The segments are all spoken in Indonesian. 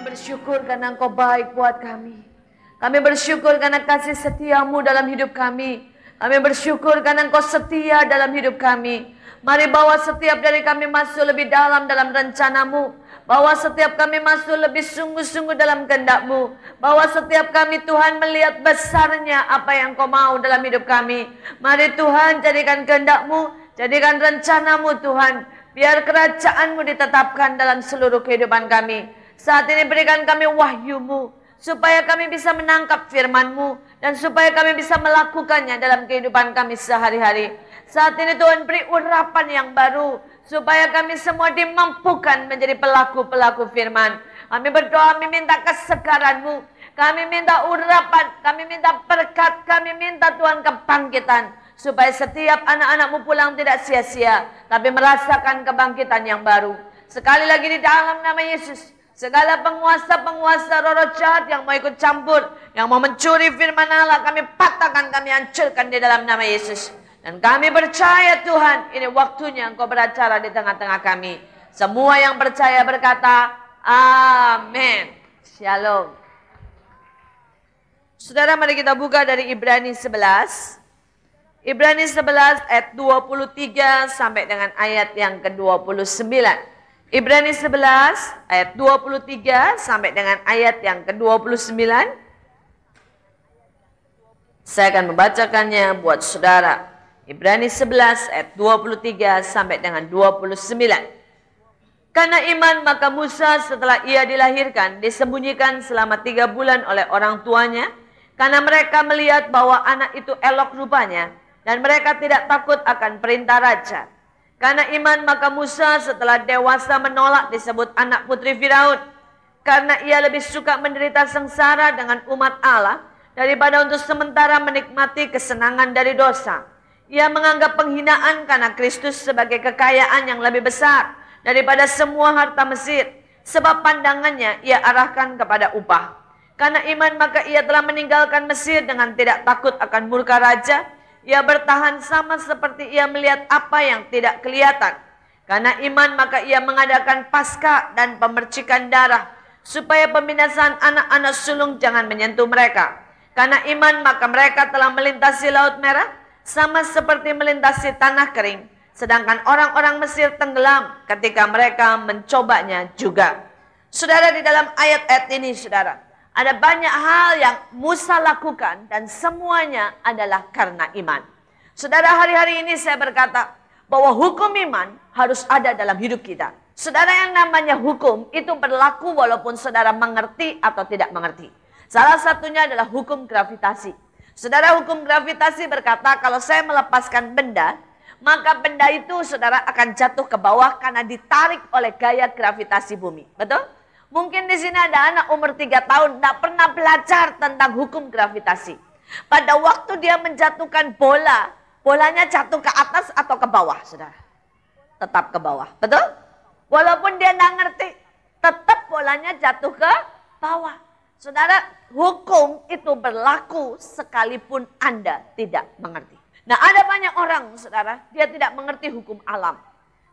bersyukur karena Engkau baik buat kami. Kami bersyukur karena kasih setiamu dalam hidup kami. Kami bersyukur karena Engkau setia dalam hidup kami. Mari bawa setiap dari kami masuk lebih dalam rencanamu. Bawa setiap kami masuk lebih sungguh-sungguh dalam kehendak-Mu. Bawa setiap kami Tuhan melihat besarnya apa yang Kau mau dalam hidup kami. Mari Tuhan jadikan kehendak-Mu, jadikan rencana-Mu Tuhan. Biar kerajaan-Mu ditetapkan dalam seluruh kehidupan kami. Saat ini berikan kami wahyu-Mu, supaya kami bisa menangkap firman-Mu, dan supaya kami bisa melakukannya dalam kehidupan kami sehari-hari. Saat ini Tuhan beri urapan yang baru, supaya kami semua dimampukan menjadi pelaku-pelaku firman. Kami berdoa, kami minta kesegaran-Mu, kami minta urapan, kami minta berkat, kami minta Tuhan kebangkitan. Supaya setiap anak-anak-Mu pulang tidak sia-sia, tapi merasakan kebangkitan yang baru. Sekali lagi di dalam nama Yesus, segala penguasa-penguasa roh-roh jahat yang mau ikut campur, yang mau mencuri firman Allah, kami patahkan, kami hancurkan di dalam nama Yesus. Dan kami percaya Tuhan, ini waktunya Engkau beracara di tengah-tengah kami. Semua yang percaya berkata, amin. Shalom. Saudara, mari kita buka dari Ibrani 11. Ibrani 11 ayat 23 sampai dengan ayat yang ke-29. Ibrani 11 ayat 23 sampai dengan ayat yang ke-29. Saya akan membacakannya buat saudara. Ibrani 11 ayat 23 sampai dengan 29. Karena iman maka Musa setelah ia dilahirkan disembunyikan selama 3 bulan oleh orang tuanya. Karena mereka melihat bahwa anak itu elok rupanya. Dan mereka tidak takut akan perintah raja. Karena iman maka Musa setelah dewasa menolak disebut anak putri Firaun. Karena ia lebih suka menderita sengsara dengan umat Allah daripada untuk sementara menikmati kesenangan dari dosa. Ia menganggap penghinaan karena Kristus sebagai kekayaan yang lebih besar daripada semua harta Mesir. Sebab pandangannya ia arahkan kepada upah. Karena iman maka ia telah meninggalkan Mesir dengan tidak takut akan murka raja. Ia bertahan sama seperti ia melihat apa yang tidak kelihatan. Karena iman maka ia mengadakan Paskah dan pemercikan darah. Supaya pembinasaan anak-anak sulung jangan menyentuh mereka. Karena iman maka mereka telah melintasi Laut Merah. Sama seperti melintasi tanah kering. Sedangkan orang-orang Mesir tenggelam ketika mereka mencobanya juga. Saudara, di dalam ayat-ayat ini saudara, ada banyak hal yang Musa lakukan dan semuanya adalah karena iman. Saudara, hari-hari ini saya berkata bahwa hukum iman harus ada dalam hidup kita. Saudara, yang namanya hukum itu berlaku walaupun saudara mengerti atau tidak mengerti. Salah satunya adalah hukum gravitasi. Saudara, hukum gravitasi berkata kalau saya melepaskan benda, maka benda itu saudara akan jatuh ke bawah karena ditarik oleh gaya gravitasi bumi. Betul? Mungkin di sini ada anak umur 3 tahun tidak pernah belajar tentang hukum gravitasi. Pada waktu dia menjatuhkan bola, bolanya jatuh ke atas atau ke bawah, saudara? Tetap ke bawah, betul? Walaupun dia tidak ngerti, tetap bolanya jatuh ke bawah. Saudara, hukum itu berlaku sekalipun Anda tidak mengerti. Nah, ada banyak orang, saudara, dia tidak mengerti hukum alam.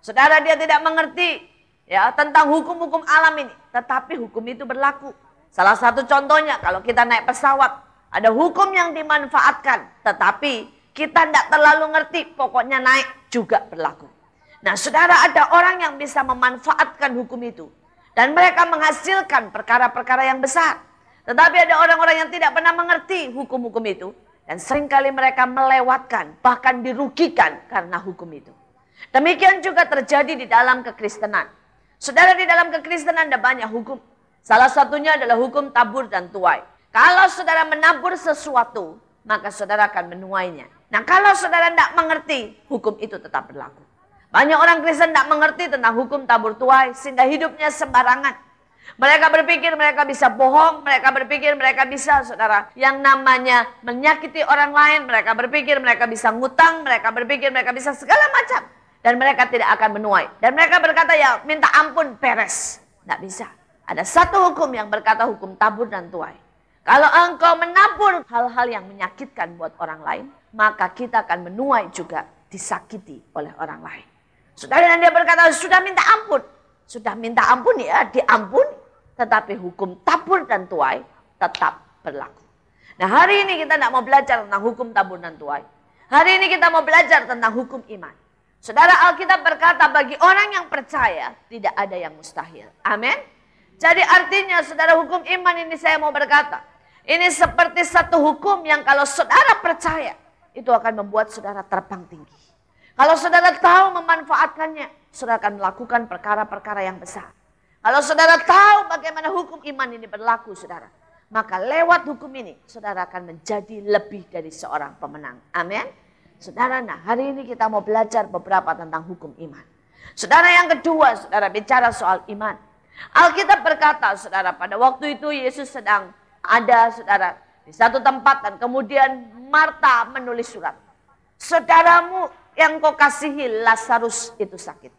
Saudara, dia tidak mengerti ya tentang hukum-hukum alam ini, tetapi hukum itu berlaku. Salah satu contohnya kalau kita naik pesawat, ada hukum yang dimanfaatkan, tetapi kita tidak terlalu ngerti, pokoknya naik juga berlaku. Nah, saudara, ada orang yang bisa memanfaatkan hukum itu dan mereka menghasilkan perkara-perkara yang besar. Tetapi ada orang-orang yang tidak pernah mengerti hukum-hukum itu dan seringkali mereka melewatkan, bahkan dirugikan karena hukum itu. Demikian juga terjadi di dalam kekristenan. Saudara, di dalam kekristenan ada banyak hukum. Salah satunya adalah hukum tabur dan tuai. Kalau saudara menabur sesuatu, maka saudara akan menuainya. Nah, kalau saudara tidak mengerti, hukum itu tetap berlaku. Banyak orang Kristen tidak mengerti tentang hukum tabur tuai, sehingga hidupnya sembarangan. Mereka berpikir mereka bisa bohong, mereka berpikir mereka bisa, saudara, yang namanya menyakiti orang lain. Mereka berpikir mereka bisa ngutang, mereka berpikir mereka bisa segala macam. Dan mereka tidak akan menuai. Dan mereka berkata, ya minta ampun, beres. Tidak bisa. Ada satu hukum yang berkata hukum tabur dan tuai. Kalau engkau menabur hal-hal yang menyakitkan buat orang lain, maka kita akan menuai juga disakiti oleh orang lain. Saudara, dan dia berkata, sudah minta ampun. Sudah minta ampun ya, diampuni. tetapi hukum tabur dan tuai tetap berlaku. Nah, hari ini kita tidak mau belajar tentang hukum tabur dan tuai. Hari ini kita mau belajar tentang hukum iman. Saudara, Alkitab berkata bagi orang yang percaya tidak ada yang mustahil. Amin. Jadi artinya saudara, hukum iman ini saya mau berkata, ini seperti satu hukum yang kalau saudara percaya, itu akan membuat saudara terbang tinggi. Kalau saudara tahu memanfaatkannya, saudara akan melakukan perkara-perkara yang besar. Kalau saudara tahu bagaimana hukum iman ini berlaku, saudara, maka lewat hukum ini, saudara akan menjadi lebih dari seorang pemenang. Amin. Saudara, nah hari ini kita mau belajar beberapa tentang hukum iman. Saudara, yang kedua, saudara bicara soal iman. Alkitab berkata, saudara, pada waktu itu Yesus sedang ada, saudara, di satu tempat dan kemudian Marta menulis surat. Saudaramu yang kau kasihi Lazarus itu sakit.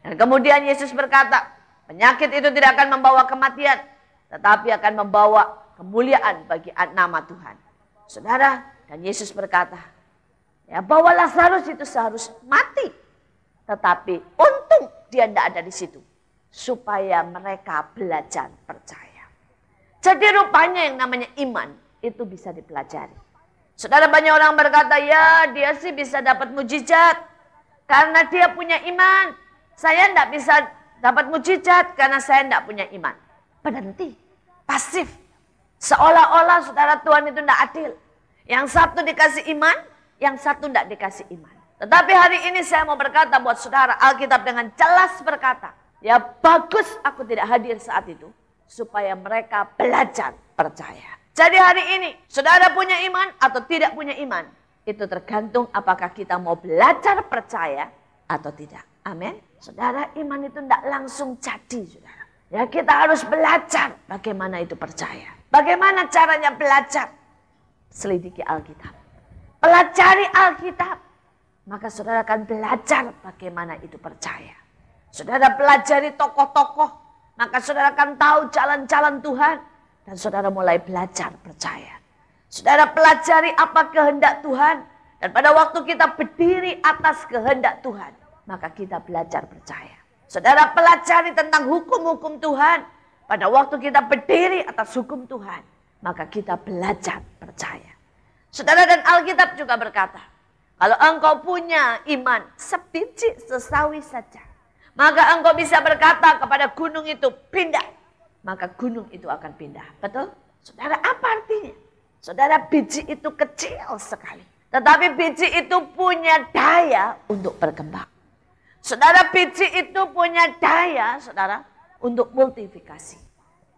Dan kemudian Yesus berkata, penyakit itu tidak akan membawa kematian, tetapi akan membawa kemuliaan bagi nama Tuhan. Saudara, dan Yesus berkata, ya bahwa Lazarus itu seharusnya mati. Tetapi untung dia tidak ada di situ. Supaya mereka belajar percaya. Jadi rupanya yang namanya iman itu bisa dipelajari. Saudara, banyak orang berkata, ya dia sih bisa dapat mujizat karena dia punya iman. Saya tidak bisa dapat mujizat karena saya tidak punya iman. Berhenti, pasif. Seolah-olah saudara, Tuhan itu tidak adil. Yang satu dikasih iman, yang satu tidak dikasih iman. Tetapi hari ini saya mau berkata buat saudara, Alkitab dengan jelas berkata, ya bagus aku tidak hadir saat itu, supaya mereka belajar percaya. Jadi hari ini, saudara punya iman atau tidak punya iman, itu tergantung apakah kita mau belajar percaya atau tidak. Amin. Saudara, iman itu tidak langsung jadi, saudara. Ya, kita harus belajar bagaimana itu percaya. Bagaimana caranya belajar? Selidiki Alkitab. Pelajari Alkitab. Maka saudara akan belajar bagaimana itu percaya. Saudara pelajari tokoh-tokoh. Maka saudara akan tahu jalan-jalan Tuhan. Dan saudara mulai belajar percaya. Saudara pelajari apa kehendak Tuhan. Dan pada waktu kita berdiri atas kehendak Tuhan, maka kita belajar percaya. Saudara pelajari tentang hukum-hukum Tuhan. Pada waktu kita berdiri atas hukum Tuhan, maka kita belajar percaya. Saudara, dan Alkitab juga berkata, kalau engkau punya iman sebiji sesawi saja, maka engkau bisa berkata kepada gunung itu pindah, maka gunung itu akan pindah. Betul? Saudara, apa artinya? Saudara, biji itu kecil sekali, tetapi biji itu punya daya untuk berkembang. Saudara, biji itu punya daya, saudara, untuk multiplikasi.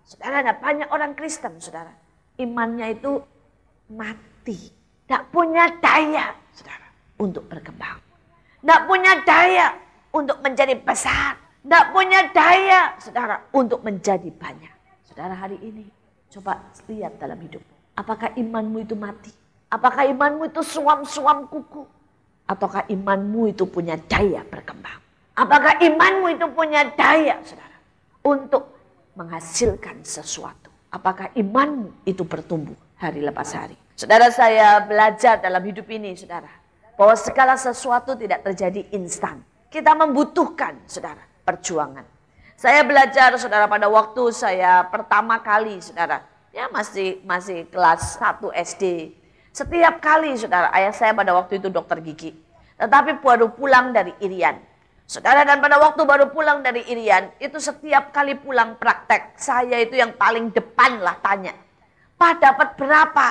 Saudara, ada banyak orang Kristen, saudara, imannya itu mati, tidak punya daya, saudara, untuk berkembang. Tidak punya daya untuk menjadi besar. Tidak punya daya, saudara, untuk menjadi banyak. Saudara, hari ini coba lihat dalam hidupmu. Apakah imanmu itu mati? Apakah imanmu itu suam-suam kuku? Ataukah imanmu itu punya daya berkembang? Apakah imanmu itu punya daya, saudara, untuk menghasilkan sesuatu? Apakah imanmu itu bertumbuh hari lepas hari? Saudara, saya belajar dalam hidup ini, saudara, bahwa segala sesuatu tidak terjadi instan. Kita membutuhkan, saudara, perjuangan. Saya belajar, saudara, pada waktu saya pertama kali, saudara, ya masih kelas 1 SD. Setiap kali, saudara, ayah saya pada waktu itu dokter gigi. Tetapi baru pulang dari Irian. Saudara, dan pada waktu baru pulang dari Irian, itu setiap kali pulang praktek, saya itu yang paling depan lah tanya, Pak dapat berapa?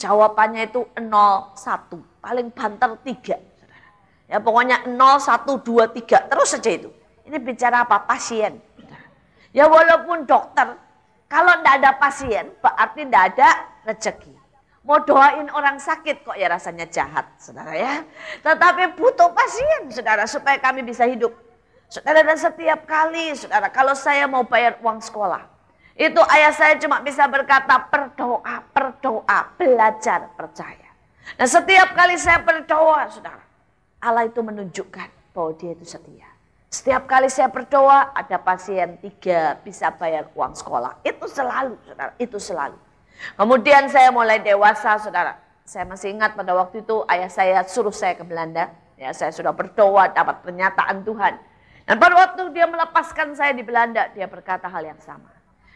Jawabannya itu 0, 1, paling banter 3. Saudara. Ya pokoknya 0, 1, 2, 3, terus saja itu. Ini bicara apa? Pasien. Saudara. Ya walaupun dokter, kalau tidak ada pasien, berarti tidak ada rezeki. Mau doain orang sakit kok ya rasanya jahat, saudara ya. Tetapi butuh pasien, saudara, supaya kami bisa hidup. Saudara, dan setiap kali, saudara, kalau saya mau bayar uang sekolah, itu ayah saya cuma bisa berkata, berdoa, belajar, percaya. Dan setiap kali saya berdoa, saudara, Allah itu menunjukkan bahwa dia itu setia. Setiap kali saya berdoa, ada pasien 3 bisa bayar uang sekolah. Itu selalu, saudara, itu selalu. Kemudian saya mulai dewasa, saudara. Saya masih ingat pada waktu itu ayah saya suruh saya ke Belanda. Ya, saya sudah berdoa, dapat pernyataan Tuhan. Dan pada waktu dia melepaskan saya di Belanda, dia berkata hal yang sama.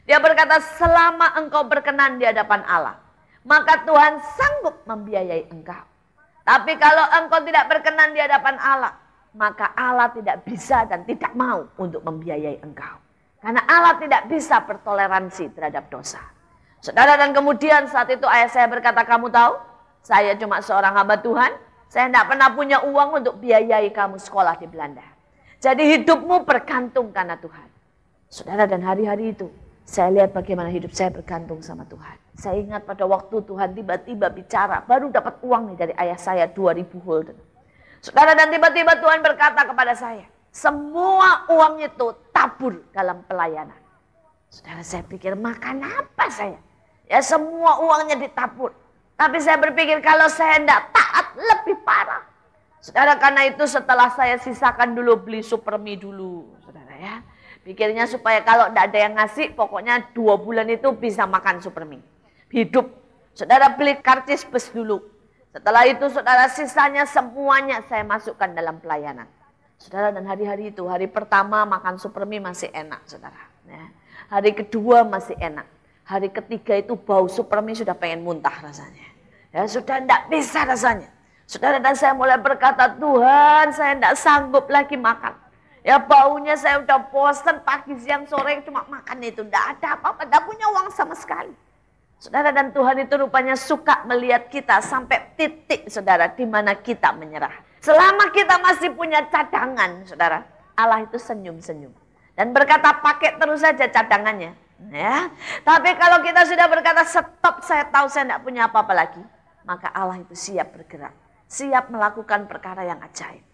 Dia berkata, selama engkau berkenan di hadapan Allah, maka Tuhan sanggup membiayai engkau. Tapi kalau engkau tidak berkenan di hadapan Allah, maka Allah tidak bisa dan tidak mau untuk membiayai engkau. Karena Allah tidak bisa bertoleransi terhadap dosa. Saudara, dan kemudian saat itu ayah saya berkata, kamu tahu, saya cuma seorang hamba Tuhan. Saya tidak pernah punya uang untuk biayai kamu sekolah di Belanda. Jadi hidupmu bergantung karena Tuhan. Saudara, dan hari-hari itu saya lihat bagaimana hidup saya bergantung sama Tuhan. Saya ingat pada waktu Tuhan tiba-tiba bicara, baru dapat uang nih dari ayah saya 2.000 gulden. Saudara, dan tiba-tiba Tuhan berkata kepada saya, semua uang itu tabur dalam pelayanan. Saudara, saya pikir makan apa saya? Ya semua uangnya ditabur. Tapi saya berpikir kalau saya tidak taat lebih parah. Saudara, karena itu setelah saya sisakan dulu beli Supermi dulu. Saudara ya. Pikirnya supaya kalau tidak ada yang ngasih, pokoknya 2 bulan itu bisa makan Supermi. Hidup. Saudara, beli karcis bus dulu. Setelah itu saudara, sisanya semuanya saya masukkan dalam pelayanan. Saudara, dan hari-hari itu, hari pertama makan Supermi masih enak, saudara. Ya. Hari kedua masih enak. Hari ketiga itu bau Supermi sudah pengen muntah rasanya. Ya, sudah tidak bisa rasanya. Saudara, dan saya mulai berkata, Tuhan, saya tidak sanggup lagi makan. Ya baunya saya udah bosan, pagi, siang, sore cuma makan itu. Tidak ada apa-apa, tidak punya uang sama sekali. Saudara, dan Tuhan itu rupanya suka melihat kita sampai titik, saudara, di mana kita menyerah. Selama kita masih punya cadangan, saudara, Allah itu senyum-senyum. Dan berkata, pakai terus saja cadangannya. Ya. Tapi kalau kita sudah berkata, stop, saya tahu saya tidak punya apa-apa lagi. Maka Allah itu siap bergerak. Siap melakukan perkara yang ajaib.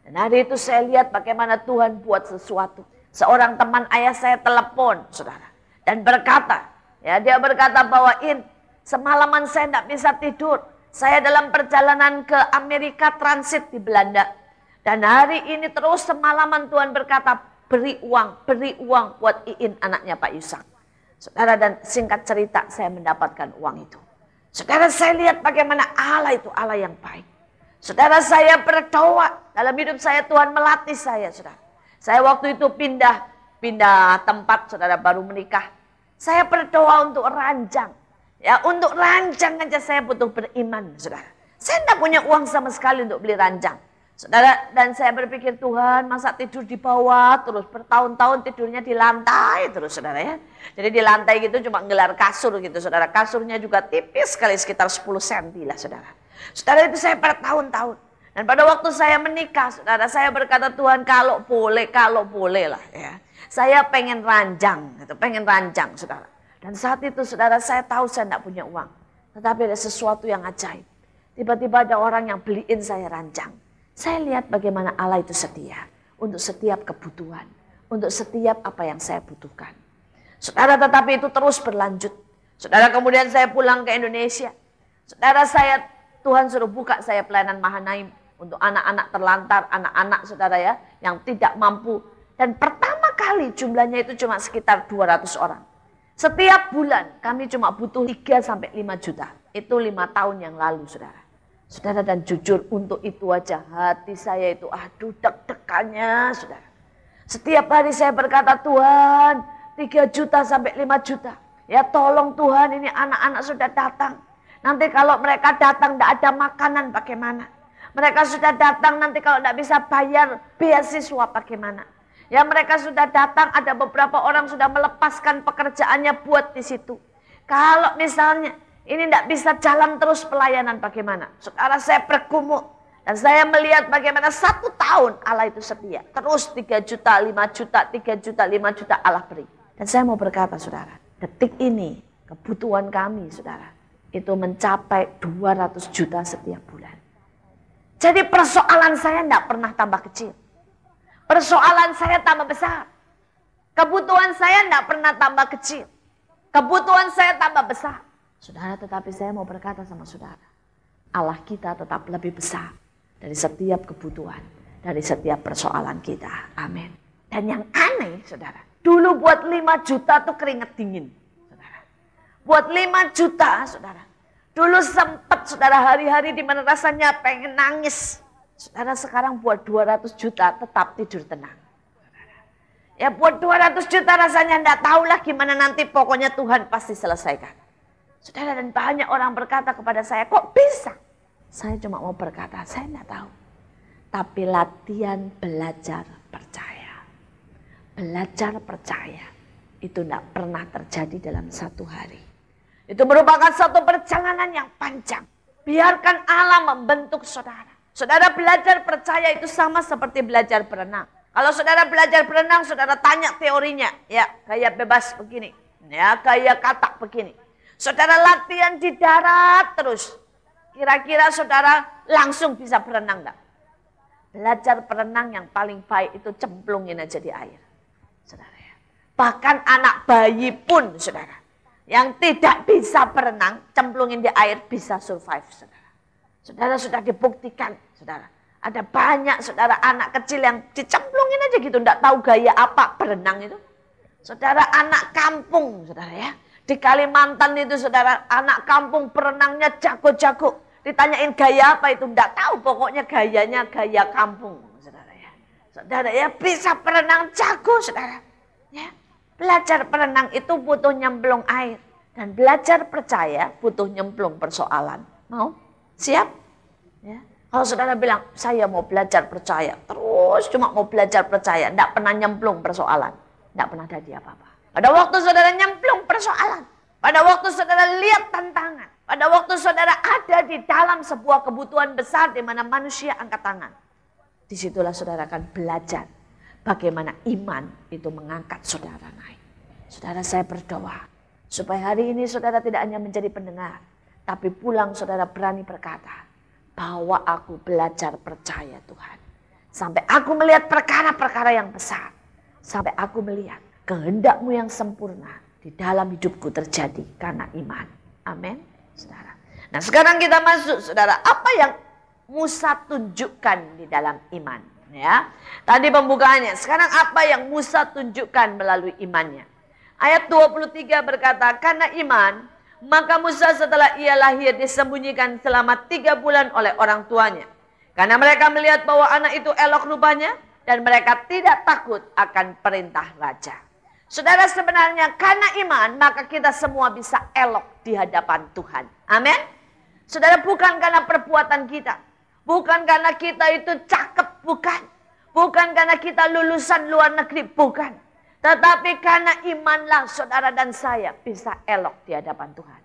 Dan hari itu saya lihat bagaimana Tuhan buat sesuatu. Seorang teman ayah saya telepon, saudara. Dan berkata, ya dia berkata bahwa semalaman saya tidak bisa tidur. Saya dalam perjalanan ke Amerika transit di Belanda. Dan hari ini terus semalaman Tuhan berkata, beri uang buat Iin anaknya Pak Yusak. Saudara, dan singkat cerita saya mendapatkan uang itu. Saudara, saya lihat bagaimana Allah itu Allah yang baik. Saudara, saya berdoa dalam hidup saya, Tuhan melatih saya, saudara. Saya waktu itu pindah tempat, saudara, baru menikah. Saya berdoa untuk ranjang. Ya, untuk ranjang aja saya butuh beriman, saudara. Saya tidak punya uang sama sekali untuk beli ranjang. Saudara, dan saya berpikir, Tuhan, masa tidur di bawah terus bertahun-tahun tidurnya di lantai terus, saudara ya. Jadi di lantai gitu cuma gelar kasur gitu, saudara. Kasurnya juga tipis sekali, sekitar 10 cm lah, saudara. Saudara, itu saya bertahun-tahun. Dan pada waktu saya menikah, saudara, saya berkata, Tuhan, kalau boleh lah ya. Saya pengen ranjang, gitu, pengen ranjang, saudara. Dan saat itu, saudara, saya tahu saya tidak punya uang. Tetapi ada sesuatu yang ajaib. Tiba-tiba ada orang yang beliin saya ranjang. Saya lihat bagaimana Allah itu setia untuk setiap kebutuhan, untuk setiap apa yang saya butuhkan. Saudara, tetapi itu terus berlanjut. Saudara, kemudian saya pulang ke Indonesia. Saudara, Tuhan suruh buka saya pelayanan Mahanaim untuk anak-anak terlantar, anak-anak saudara ya, yang tidak mampu. Dan pertama kali jumlahnya itu cuma sekitar 200 orang. Setiap bulan kami cuma butuh 3-5 juta. Itu 5 tahun yang lalu, saudara. Saudara, dan jujur untuk itu aja hati saya itu aduh deg-degannya, saudara. Setiap hari saya berkata, Tuhan, 3 juta sampai 5 juta. Ya tolong Tuhan, ini anak-anak sudah datang. Nanti kalau mereka datang tidak ada makanan bagaimana? Mereka sudah datang nanti kalau tidak bisa bayar beasiswa bagaimana? Ya mereka sudah datang, ada beberapa orang sudah melepaskan pekerjaannya buat di situ. Kalau misalnya ini tidak bisa jalan terus pelayanan bagaimana? Saudara, saya bergumul. Dan saya melihat bagaimana 1 tahun Allah itu setia. Terus 3 juta, 5 juta, 3 juta, 5 juta Allah beri. Dan saya mau berkata, saudara, detik ini kebutuhan kami, saudara, itu mencapai 200 juta setiap bulan. Jadi persoalan saya tidak pernah tambah kecil. Persoalan saya tambah besar. Kebutuhan saya tidak pernah tambah kecil. Kebutuhan saya tambah besar. Saudara, tetapi saya mau berkata sama saudara, Allah kita tetap lebih besar dari setiap kebutuhan, dari setiap persoalan kita. Amin. Dan yang aneh, saudara, dulu buat 5 juta tuh keringat dingin. Saudara. Buat 5 juta, saudara. Dulu sempat, saudara, hari-hari di mana rasanya pengen nangis. Saudara, sekarang buat 200 juta tetap tidur tenang. Saudara. Ya buat 200 juta rasanya enggak tahulah gimana nanti, pokoknya Tuhan pasti selesaikan. Saudara, dan banyak orang berkata kepada saya, kok bisa? Saya cuma mau berkata, saya enggak tahu. Tapi latihan belajar percaya. Belajar percaya itu enggak pernah terjadi dalam satu hari. Itu merupakan satu perjalanan yang panjang. Biarkan Allah membentuk saudara. Saudara belajar percaya itu sama seperti belajar berenang. Kalau saudara belajar berenang, saudara tanya teorinya. Ya, kayak bebas begini. Ya, kayak katak begini. Saudara latihan di darat terus. Kira-kira saudara langsung bisa berenang enggak? Belajar berenang yang paling baik itu cemplungin aja di air. Saudara ya. Bahkan anak bayi pun saudara. Yang tidak bisa berenang, cemplungin di air bisa survive saudara. Saudara sudah dibuktikan saudara. Ada banyak saudara anak kecil yang dicemplungin aja gitu. Tidak tahu gaya apa berenang itu. Saudara anak kampung saudara ya. Di Kalimantan itu saudara anak kampung berenangnya jago-jago. Ditanyain gaya apa itu. Tidak tahu pokoknya gayanya gaya kampung saudara ya. Saudara ya bisa berenang jago saudara. Ya. Belajar berenang itu butuh nyemplung air. Dan belajar percaya butuh nyemplung persoalan. Mau? Siap? Ya. Kalau saudara bilang, saya mau belajar percaya. Terus cuma mau belajar percaya. Tidak pernah nyemplung persoalan. Tidak pernah jadi apa-apa. Pada waktu saudara nyemplung persoalan. Pada waktu saudara lihat tantangan. Pada waktu saudara ada di dalam sebuah kebutuhan besar di mana manusia angkat tangan. Disitulah saudara akan belajar bagaimana iman itu mengangkat saudara naik. Saudara, saya berdoa. Supaya hari ini saudara tidak hanya menjadi pendengar. Tapi pulang saudara berani berkata, bahwa aku belajar percaya Tuhan. Sampai aku melihat perkara-perkara yang besar. Sampai aku melihat kehendak-Mu yang sempurna di dalam hidupku terjadi karena iman. Amin, saudara. Nah sekarang kita masuk saudara. Apa yang Musa tunjukkan di dalam iman? Ya, tadi pembukaannya. Sekarang apa yang Musa tunjukkan melalui imannya? Ayat 23 berkata, karena iman, maka Musa setelah ia lahir disembunyikan selama 3 bulan oleh orang tuanya. Karena mereka melihat bahwa anak itu elok rupanya dan mereka tidak takut akan perintah raja. Saudara, sebenarnya karena iman maka kita semua bisa elok di hadapan Tuhan. Amin. Saudara, bukan karena perbuatan kita. Bukan karena kita itu cakep, bukan. Bukan karena kita lulusan luar negeri, bukan. Tetapi karena imanlah saudara dan saya bisa elok di hadapan Tuhan.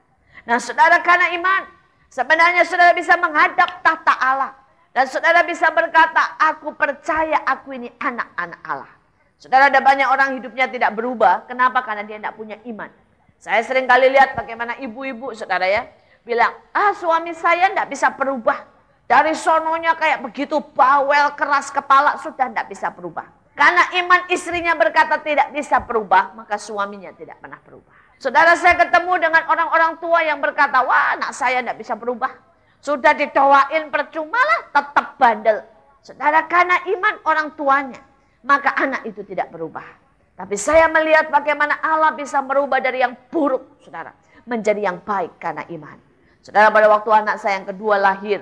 Nah saudara, karena iman sebenarnya saudara bisa menghadap tahta Allah. Dan saudara bisa berkata, aku percaya aku ini anak-anak Allah. Saudara, ada banyak orang hidupnya tidak berubah. Kenapa? Karena dia tidak punya iman. Saya sering kali lihat bagaimana ibu-ibu saudara ya. Bilang, suami saya tidak bisa berubah. Dari sononya kayak begitu bawel, keras kepala, sudah tidak bisa berubah. Karena iman istrinya berkata tidak bisa berubah, maka suaminya tidak pernah berubah. Saudara, saya ketemu dengan orang-orang tua yang berkata, wah anak saya tidak bisa berubah. Sudah didoain percuma lah, tetap bandel. Saudara, karena iman orang tuanya, maka anak itu tidak berubah. Tapi saya melihat bagaimana Allah bisa merubah dari yang buruk, saudara, menjadi yang baik karena iman. Saudara, pada waktu anak saya yang kedua lahir,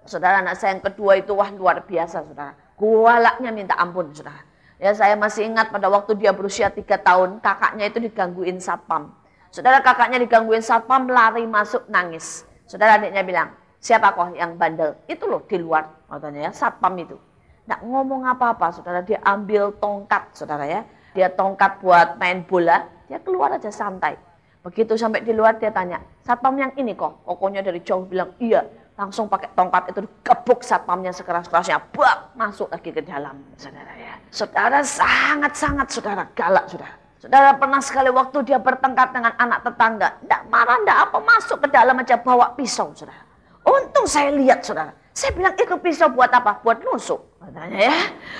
saudara, anak saya yang kedua itu wah luar biasa, saudara. Kualaknya minta ampun, saudara. Ya, saya masih ingat pada waktu dia berusia 3 tahun, kakaknya itu digangguin satpam. Saudara, kakaknya digangguin satpam, lari masuk nangis. Saudara, adiknya bilang, siapa kok yang bandel? Itu loh di luar, katanya ya, satpam itu. Nggak ngomong apa-apa, saudara. Dia ambil tongkat, saudara ya. Dia tongkat buat main bola, dia keluar aja santai. Begitu sampai di luar dia tanya, satpam yang ini kok? Pokoknya dari jauh bilang, iya. Langsung pakai tongkat itu dikebuk satpamnya sekeras-kerasnya, bak, masuk lagi ke dalam, saudara ya. Saudara, sangat-sangat saudara galak, saudara. Saudara, pernah sekali waktu dia bertengkar dengan anak tetangga, enggak marah, enggak apa, masuk ke dalam aja bawa pisau, saudara. Untung saya lihat, saudara. Saya bilang, itu pisau buat apa? Buat nusuk, katanya ya.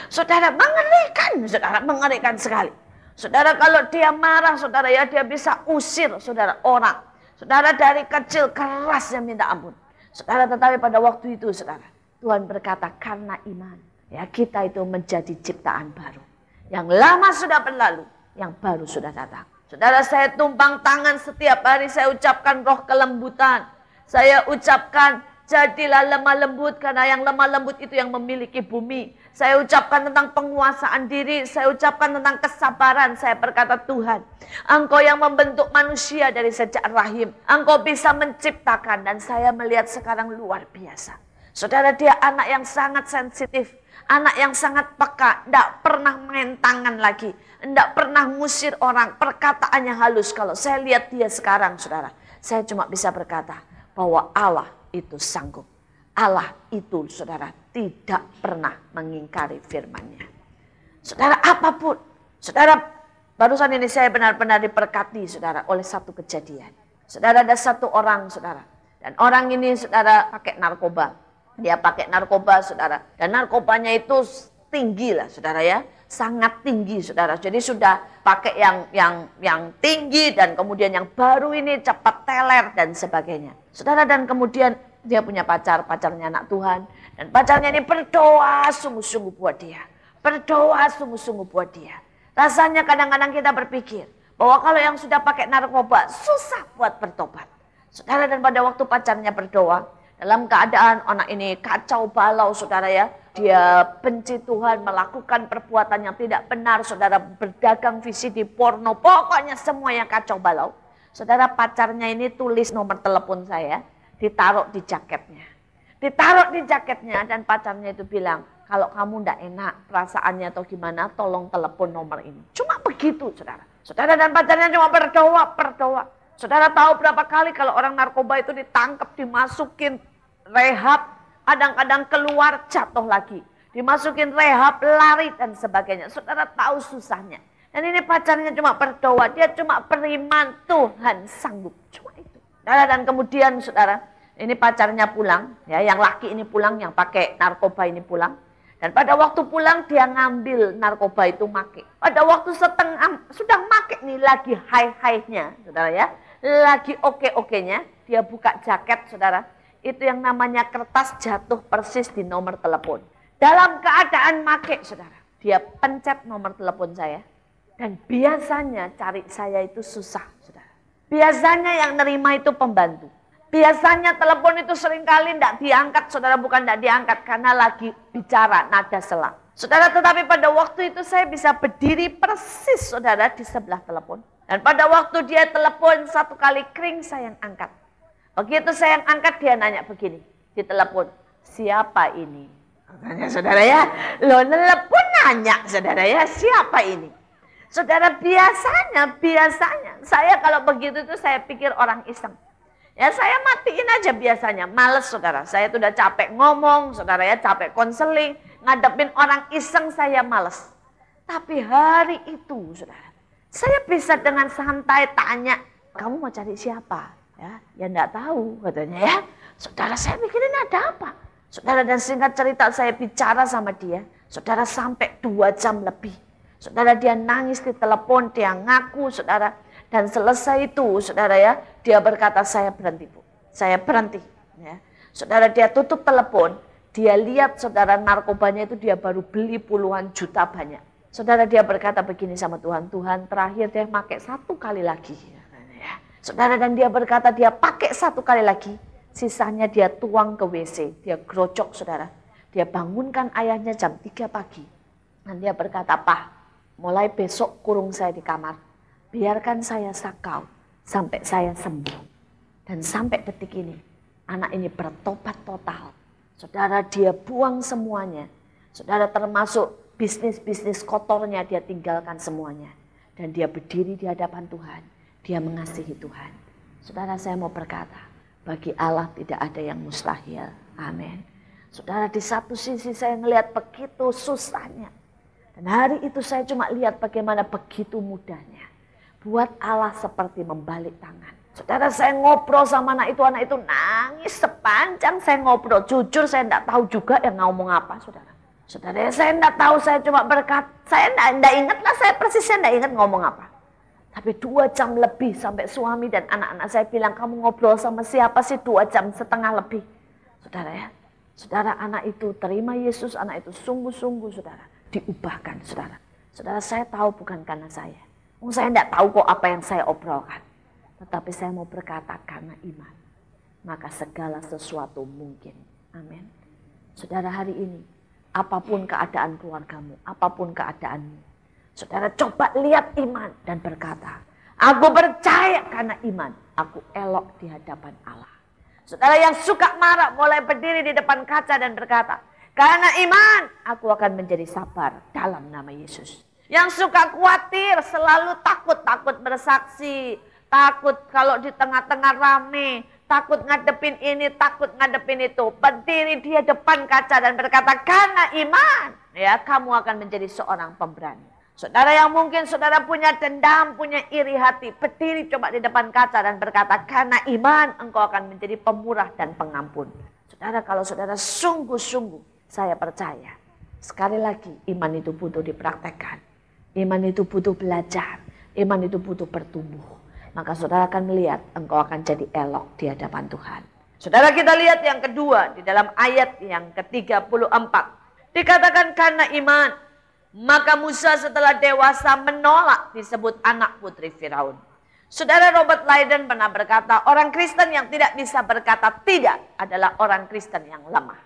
Saudara, mengerikan, saudara, mengerikan sekali. Saudara, kalau dia marah, saudara ya, dia bisa usir, saudara, orang. Saudara, dari kecil kerasnya minta ampun. Saudara, tetapi pada waktu itu, saudara, Tuhan berkata, karena iman, ya kita itu menjadi ciptaan baru. Yang lama sudah berlalu, yang baru sudah datang. Saudara, saya tumpang tangan setiap hari, saya ucapkan roh kelembutan. Saya ucapkan Jadilah lemah lembut, karena yang lemah lembut itu yang memiliki bumi. Saya ucapkan tentang penguasaan diri, saya ucapkan tentang kesabaran. Saya berkata, Tuhan, Engkau yang membentuk manusia dari sejak rahim. Engkau bisa menciptakan, dan saya melihat sekarang luar biasa. Saudara, dia anak yang sangat sensitif, anak yang sangat peka, tidak pernah main tangan lagi, tidak pernah ngusir orang, perkataannya halus. Kalau saya lihat dia sekarang, saudara, saya cuma bisa berkata bahwa Allah itu sanggup. Allah itu, saudara, tidak pernah mengingkari firman-Nya. Saudara, apapun, saudara, barusan ini saya benar-benar diberkati, saudara, oleh satu kejadian. Saudara, ada satu orang, saudara, dan orang ini, saudara, pakai narkoba. Dia pakai narkoba, saudara, dan narkobanya itu tinggi lah, saudara ya, sangat tinggi, saudara. Jadi sudah pakai yang tinggi, dan kemudian yang baru ini cepat teler dan sebagainya, saudara. Dan kemudian dia punya pacarnya anak Tuhan, dan pacarnya ini berdoa sungguh-sungguh buat dia, berdoa sungguh-sungguh buat dia. Rasanya kadang-kadang kita berpikir bahwa kalau yang sudah pakai narkoba susah buat bertobat, saudara. Dan pada waktu pacarnya berdoa, dalam keadaan anak ini kacau balau, saudara ya, dia benci Tuhan, melakukan perbuatan yang tidak benar, saudara, berdagang VCD, porno, pokoknya semua yang kacau balau. Saudara, pacarnya ini tulis nomor telepon saya, ditaruh di jaketnya. Ditaruh di jaketnya, dan pacarnya itu bilang, kalau kamu ndak enak perasaannya atau gimana, tolong telepon nomor ini. Cuma begitu, saudara. Saudara, dan pacarnya cuma berdoa. Saudara tahu berapa kali kalau orang narkoba itu ditangkap, dimasukin rehab, kadang-kadang keluar jatuh lagi. Dimasukin rehab, lari dan sebagainya. Saudara tahu susahnya. Dan ini pacarnya cuma berdoa, dia cuma beriman, Tuhan sanggup. Cuma itu. Dan kemudian, saudara, ini pacarnya pulang, ya, yang laki ini pulang, yang pakai narkoba ini pulang. Dan pada waktu pulang dia ngambil narkoba itu make. Pada waktu setengah sudah make nih, lagi high-high-nya, saudara ya, lagi oke-oke-nya, dia buka jaket, saudara. Itu yang namanya kertas jatuh persis di nomor telepon. Dalam keadaan make, saudara, dia pencet nomor telepon saya. Dan biasanya cari saya itu susah, saudara. Biasanya yang nerima itu pembantu. Biasanya telepon itu seringkali tidak diangkat, saudara, bukan tidak diangkat karena lagi bicara, nada selang. Saudara, tetapi pada waktu itu saya bisa berdiri persis, saudara, di sebelah telepon. Dan pada waktu dia telepon satu kali kering, saya yang angkat. Begitu saya yang angkat, dia nanya begini, di telepon, siapa ini? Tanya, saudara ya, lo telepon nanya, saudara ya, siapa ini? Saudara, biasanya saya kalau begitu itu saya pikir orang iseng. Ya saya matiin aja biasanya, males, saudara. Saya tuh udah capek ngomong, saudara ya, capek konseling, ngadepin orang iseng saya males. Tapi hari itu, saudara, saya bisa dengan santai tanya, kamu mau cari siapa? Ya enggak tahu katanya ya. Saudara, saya mikirin ada apa? Saudara, dan singkat cerita saya bicara sama dia, saudara, sampai 2 jam lebih. Saudara, dia nangis di telepon, dia ngaku, saudara. Dan selesai itu, saudara ya, dia berkata, saya berhenti, Bu. Saya berhenti. Ya. Saudara, dia tutup telepon, dia lihat, saudara, narkobanya itu dia baru beli puluhan juta banyak. Saudara, dia berkata begini sama Tuhan, Tuhan, terakhir dia pakai 1 kali lagi. Ya. Saudara, dan dia berkata dia pakai 1 kali lagi, sisanya dia tuang ke WC, dia gerocok, saudara. Dia bangunkan ayahnya jam 3 pagi. Dan dia berkata, Pak, mulai besok kurung saya di kamar. Biarkan saya sakau sampai saya sembuh. Dan sampai detik ini, anak ini bertobat total. Saudara, dia buang semuanya. Saudara, termasuk bisnis-bisnis kotornya dia tinggalkan semuanya. Dan dia berdiri di hadapan Tuhan. Dia mengasihi Tuhan. Saudara, saya mau berkata, bagi Allah tidak ada yang mustahil. Amin. Saudara, di satu sisi saya melihat begitu susahnya. Dan hari itu saya cuma lihat bagaimana begitu mudahnya. Buat Allah seperti membalik tangan. Saudara, saya ngobrol sama anak itu nangis sepanjang saya ngobrol. Jujur saya tidak tahu juga yang ngomong apa, saudara. Saudara, saya tidak tahu, saya cuma berkata, saya tidak ingat lah, saya persisnya tidak ingat ngomong apa. Tapi 2 jam lebih sampai suami dan anak-anak saya bilang, kamu ngobrol sama siapa sih 2,5 jam lebih. Saudara ya, saudara, anak itu terima Yesus, anak itu sungguh-sungguh, saudara, diubahkan, saudara. Saudara, saya tahu bukan karena saya. Saya tidak tahu kok apa yang saya obrolkan. Tetapi saya mau berkata karena iman. maka segala sesuatu mungkin. Amin. Saudara, hari ini, apapun keadaan keluargamu, apapun keadaanmu, saudara coba lihat iman dan berkata, aku percaya karena iman, aku elok di hadapan Allah. Saudara yang suka marah mulai berdiri di depan kaca dan berkata, karena iman, aku akan menjadi sabar dalam nama Yesus. Yang suka khawatir, selalu takut bersaksi, takut kalau di tengah-tengah rame, takut ngadepin ini, takut ngadepin itu. Berdiri dia depan kaca dan berkata, karena iman, ya kamu akan menjadi seorang pemberani. Saudara yang mungkin saudara punya dendam, punya iri hati, berdiri coba di depan kaca dan berkata, karena iman engkau akan menjadi pemurah dan pengampun. Saudara, kalau saudara sungguh-sungguh, saya percaya, sekali lagi iman itu butuh dipraktekkan. Iman itu butuh belajar, iman itu butuh bertumbuh. Maka saudara akan melihat engkau akan jadi elok di hadapan Tuhan. Saudara, kita lihat yang kedua di dalam ayat yang ke-34. Dikatakan karena iman, maka Musa setelah dewasa menolak disebut anak putri Firaun. Saudara, Robert Leiden pernah berkata, orang Kristen yang tidak bisa berkata tidak adalah orang Kristen yang lemah.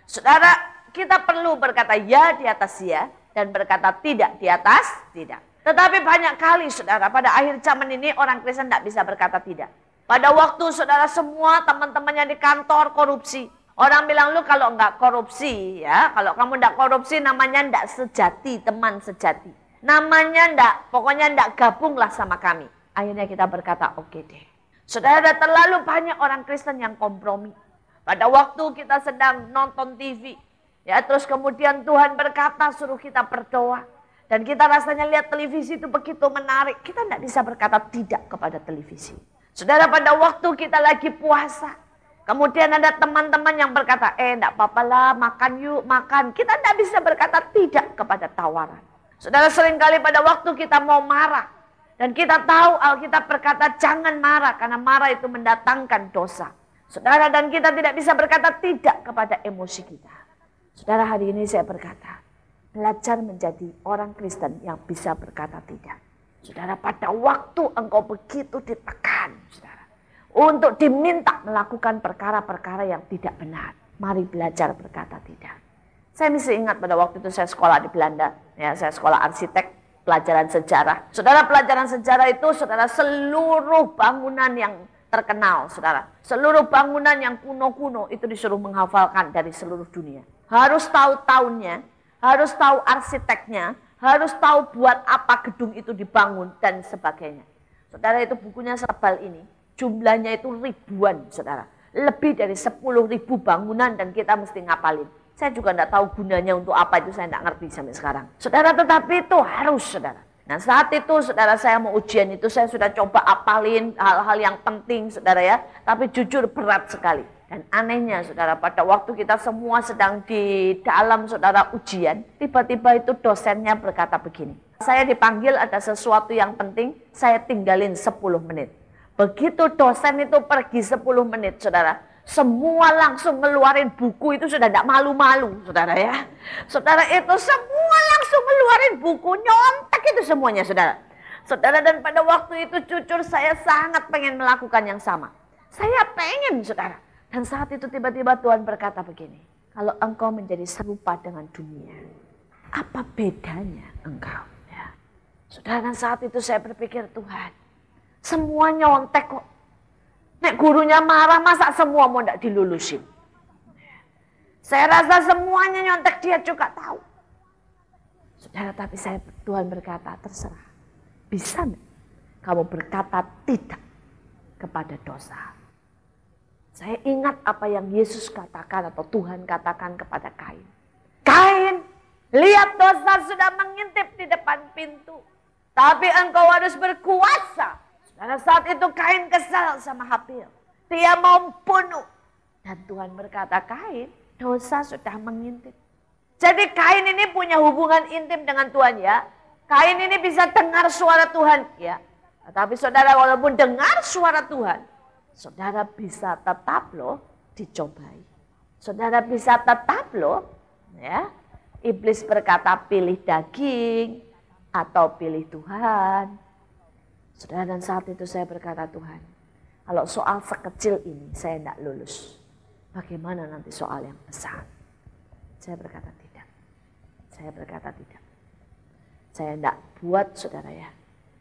Saudara, kita perlu berkata ya di atas ya dan berkata tidak di atas tidak. Tetapi banyak kali saudara, pada akhir zaman ini orang Kristen tidak bisa berkata tidak. Pada waktu saudara semua teman-temannya di kantor korupsi. Orang bilang, lu kalau enggak korupsi ya, kalau kamu enggak korupsi namanya enggak sejati, teman sejati. Namanya enggak, pokoknya enggak gabunglah sama kami. Akhirnya kita berkata, oke deh. Saudara, ada terlalu banyak orang Kristen yang kompromi. Pada waktu kita sedang nonton TV, ya terus kemudian Tuhan berkata suruh kita berdoa. Dan kita rasanya lihat televisi itu begitu menarik, kita enggak bisa berkata tidak kepada televisi. Saudara, pada waktu kita lagi puasa, kemudian ada teman-teman yang berkata, enggak apa-apa lah, makan yuk, makan. Kita tidak bisa berkata tidak kepada tawaran. Saudara, seringkali pada waktu kita mau marah. Dan kita tahu Alkitab berkata jangan marah, karena marah itu mendatangkan dosa. Saudara, dan kita tidak bisa berkata tidak kepada emosi kita. Saudara, hari ini saya berkata, belajar menjadi orang Kristen yang bisa berkata tidak. Saudara, pada waktu engkau begitu ditekan, saudara, untuk diminta melakukan perkara-perkara yang tidak benar. Mari belajar berkata tidak. Saya masih ingat pada waktu itu saya sekolah di Belanda. Ya, saya sekolah arsitek, pelajaran sejarah. Saudara, pelajaran sejarah itu saudara seluruh bangunan yang terkenal, saudara. Seluruh bangunan yang kuno-kuno itu disuruh menghafalkan dari seluruh dunia. Harus tahu tahunnya, harus tahu arsiteknya, harus tahu buat apa gedung itu dibangun dan sebagainya. Saudara, itu bukunya setebal ini. Jumlahnya itu ribuan, saudara. Lebih dari 10.000 bangunan dan kita mesti ngapalin. Saya juga tidak tahu gunanya untuk apa itu, saya tidak ngerti sampai sekarang. Saudara, tetapi itu harus, saudara. Nah, saat itu, saudara, saya mau ujian itu, saya sudah coba apalin hal-hal yang penting, saudara ya. Tapi jujur berat sekali. Dan anehnya, saudara, pada waktu kita semua sedang di dalam, saudara, ujian, tiba-tiba itu dosennya berkata begini. Saya dipanggil ada sesuatu yang penting, saya tinggalin 10 menit. Begitu dosen itu pergi 10 menit, saudara, semua langsung ngeluarin buku itu sudah tidak malu-malu, saudara ya. Saudara, itu semua langsung ngeluarin buku, nyontek itu semuanya, saudara. Saudara, dan pada waktu itu jujur saya sangat pengen melakukan yang sama. Saya pengen, saudara. Dan saat itu tiba-tiba Tuhan berkata begini, kalau engkau menjadi serupa dengan dunia, apa bedanya engkau? Ya. Saudara, dan saat itu saya berpikir, Tuhan, semua nyontek kok. Nek gurunya marah, masa semua mau tidak dilulusin? Saya rasa semuanya nyontek, dia juga tahu. Saudara, tapi Tuhan berkata, terserah. Bisa nih kamu berkata tidak kepada dosa? Saya ingat apa yang Yesus katakan atau Tuhan katakan kepada Kain. Kain, lihat dosa sudah mengintip di depan pintu. Tapi engkau harus berkuasa. Karena saat itu Kain kesal sama Habil. Dia mau bunuh. Dan Tuhan berkata, Kain, dosa sudah mengintip. Jadi Kain ini punya hubungan intim dengan Tuhan ya. Kain ini bisa dengar suara Tuhan ya. Tapi saudara, walaupun dengar suara Tuhan, saudara bisa tetap loh dicobai. Saudara bisa tetap loh ya. Iblis berkata pilih daging atau pilih Tuhan. Saudara, dan saat itu saya berkata, Tuhan, Kalau soal sekecil ini saya tidak lulus, bagaimana nanti soal yang besar? Saya berkata tidak. Saya berkata tidak. Saya tidak buat, saudara ya.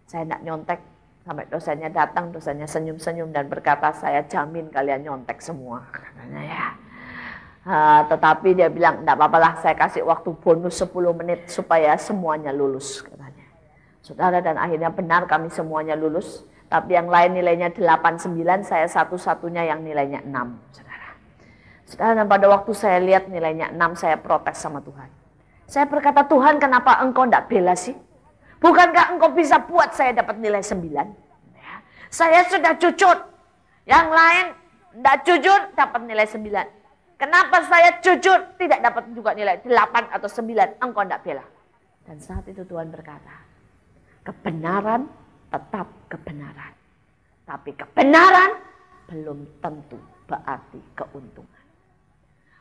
Saya tidak nyontek sampai dosennya datang, dosennya senyum-senyum dan berkata, saya jamin kalian nyontek semua, katanya ya. Tetapi dia bilang, tidak apa-apa lah, saya kasih waktu bonus 10 menit supaya semuanya lulus, katanya. Saudara, dan akhirnya benar kami semuanya lulus. Tapi yang lain nilainya 8, 9, saya satu-satunya yang nilainya 6, saudara. Saudara, dan pada waktu saya lihat nilainya 6, saya protes sama Tuhan. Saya berkata, Tuhan kenapa engkau tidak bela sih? Bukankah engkau bisa buat saya dapat nilai 9? Ya. Saya sudah jujur. Yang lain tidak jujur dapat nilai 9. Kenapa saya jujur tidak dapat juga nilai 8 atau 9? Engkau tidak bela. Dan saat itu Tuhan berkata, kebenaran tetap kebenaran. Tapi kebenaran belum tentu berarti keuntungan.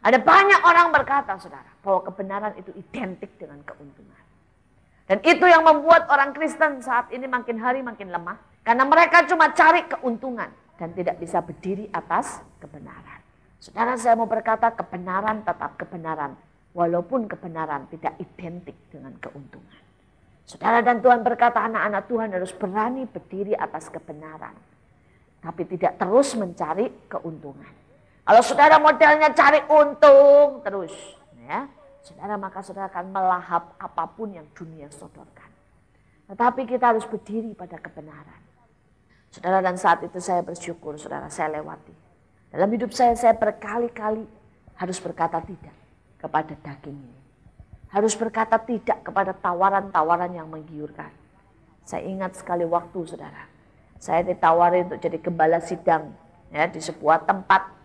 Ada banyak orang berkata, saudara, bahwa kebenaran itu identik dengan keuntungan. Dan itu yang membuat orang Kristen saat ini makin hari makin lemah. Karena mereka cuma cari keuntungan dan tidak bisa berdiri atas kebenaran. Saudara, saya mau berkata kebenaran tetap kebenaran. Walaupun kebenaran tidak identik dengan keuntungan. Saudara, dan Tuhan berkata anak-anak Tuhan harus berani berdiri atas kebenaran. Tapi tidak terus mencari keuntungan. Kalau saudara modelnya cari untung terus, ya, saudara, maka saudara akan melahap apapun yang dunia sodorkan. Tetapi kita harus berdiri pada kebenaran. Saudara, dan saat itu saya bersyukur, saudara, saya lewati. Dalam hidup saya berkali-kali harus berkata tidak kepada daging ini. Harus berkata tidak kepada tawaran-tawaran yang menggiurkan. Saya ingat sekali waktu, saudara. Saya ditawari untuk jadi gembala sidang, ya, di sebuah tempat.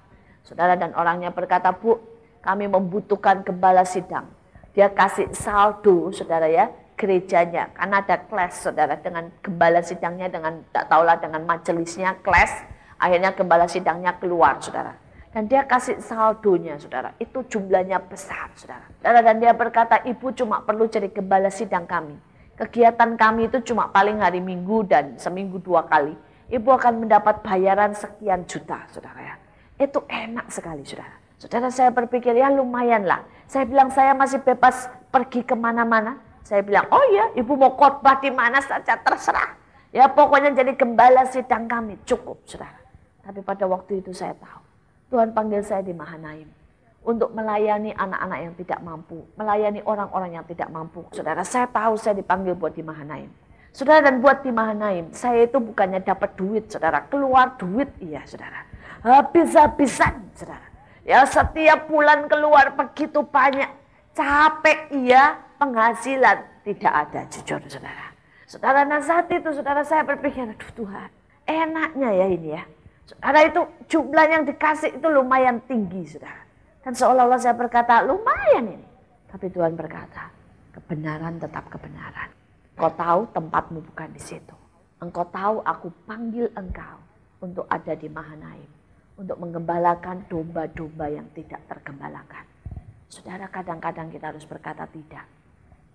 Saudara, dan orangnya berkata, Bu, kami membutuhkan gembala sidang. Dia kasih saldo, saudara ya, gerejanya. Karena ada clash, saudara, dengan gembala sidangnya, dengan tak tahulah dengan majelisnya clash. Akhirnya gembala sidangnya keluar, saudara. Dan dia kasih saldonya, saudara. Itu jumlahnya besar, saudara. Dan dia berkata, Ibu cuma perlu jadi gembala sidang kami. Kegiatan kami itu cuma paling hari Minggu dan seminggu 2 kali. Ibu akan mendapat bayaran sekian juta, saudara ya. Itu enak sekali, saudara. Saudara, saya berpikir, ya lumayan lah. Saya bilang, saya masih bebas pergi kemana-mana. Saya bilang, oh ya, Ibu mau khotbah di mana saja, terserah. Ya pokoknya jadi gembala sidang kami, cukup, saudara. Tapi pada waktu itu saya tahu, Tuhan panggil saya di Mahanaim untuk melayani anak-anak yang tidak mampu, melayani orang-orang yang tidak mampu. Saudara, saya tahu saya dipanggil buat di Mahanaim. Saudara, dan buat di Mahanaim, saya itu bukannya dapat duit, saudara, keluar duit, iya, saudara. Habis-habisan, saudara. Ya, setiap bulan keluar begitu banyak, capek, iya, penghasilan tidak ada, jujur, saudara. Saudara, nah saat itu, saudara, saya berpikir, aduh Tuhan, enaknya ya ini ya. Saudara, itu jumlah yang dikasih itu lumayan tinggi, saudara. Dan seolah-olah saya berkata, lumayan ini. Tapi Tuhan berkata, kebenaran tetap kebenaran. Engkau tahu tempatmu bukan di situ. Engkau tahu aku panggil engkau untuk ada di Mahanaim. Untuk menggembalakan domba-domba yang tidak tergembalakan. Saudara, kadang-kadang kita harus berkata tidak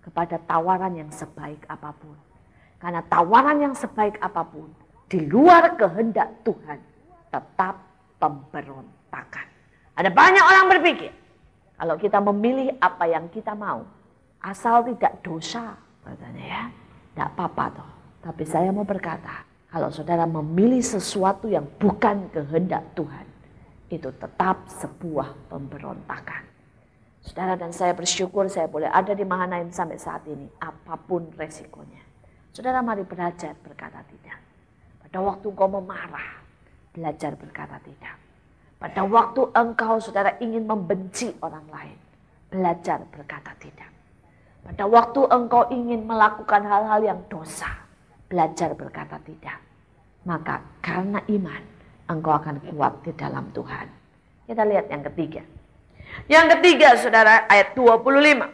kepada tawaran yang sebaik apapun. Karena tawaran yang sebaik apapun di luar kehendak Tuhan tetap pemberontakan. Ada banyak orang berpikir, kalau kita memilih apa yang kita mau, asal tidak dosa, katanya ya, tidak apa-apa toh. Tapi saya mau berkata, kalau saudara memilih sesuatu yang bukan kehendak Tuhan, itu tetap sebuah pemberontakan. Saudara, dan saya bersyukur saya boleh ada di Mahanaim sampai saat ini, apapun resikonya. Saudara, mari belajar berkata tidak. Pada waktu engkau memarah, belajar berkata tidak. Pada waktu engkau, saudara, ingin membenci orang lain, belajar berkata tidak. Pada waktu engkau ingin melakukan hal-hal yang dosa, belajar berkata tidak. Maka karena iman, engkau akan kuat di dalam Tuhan. Kita lihat yang ketiga. Yang ketiga, saudara, ayat 25.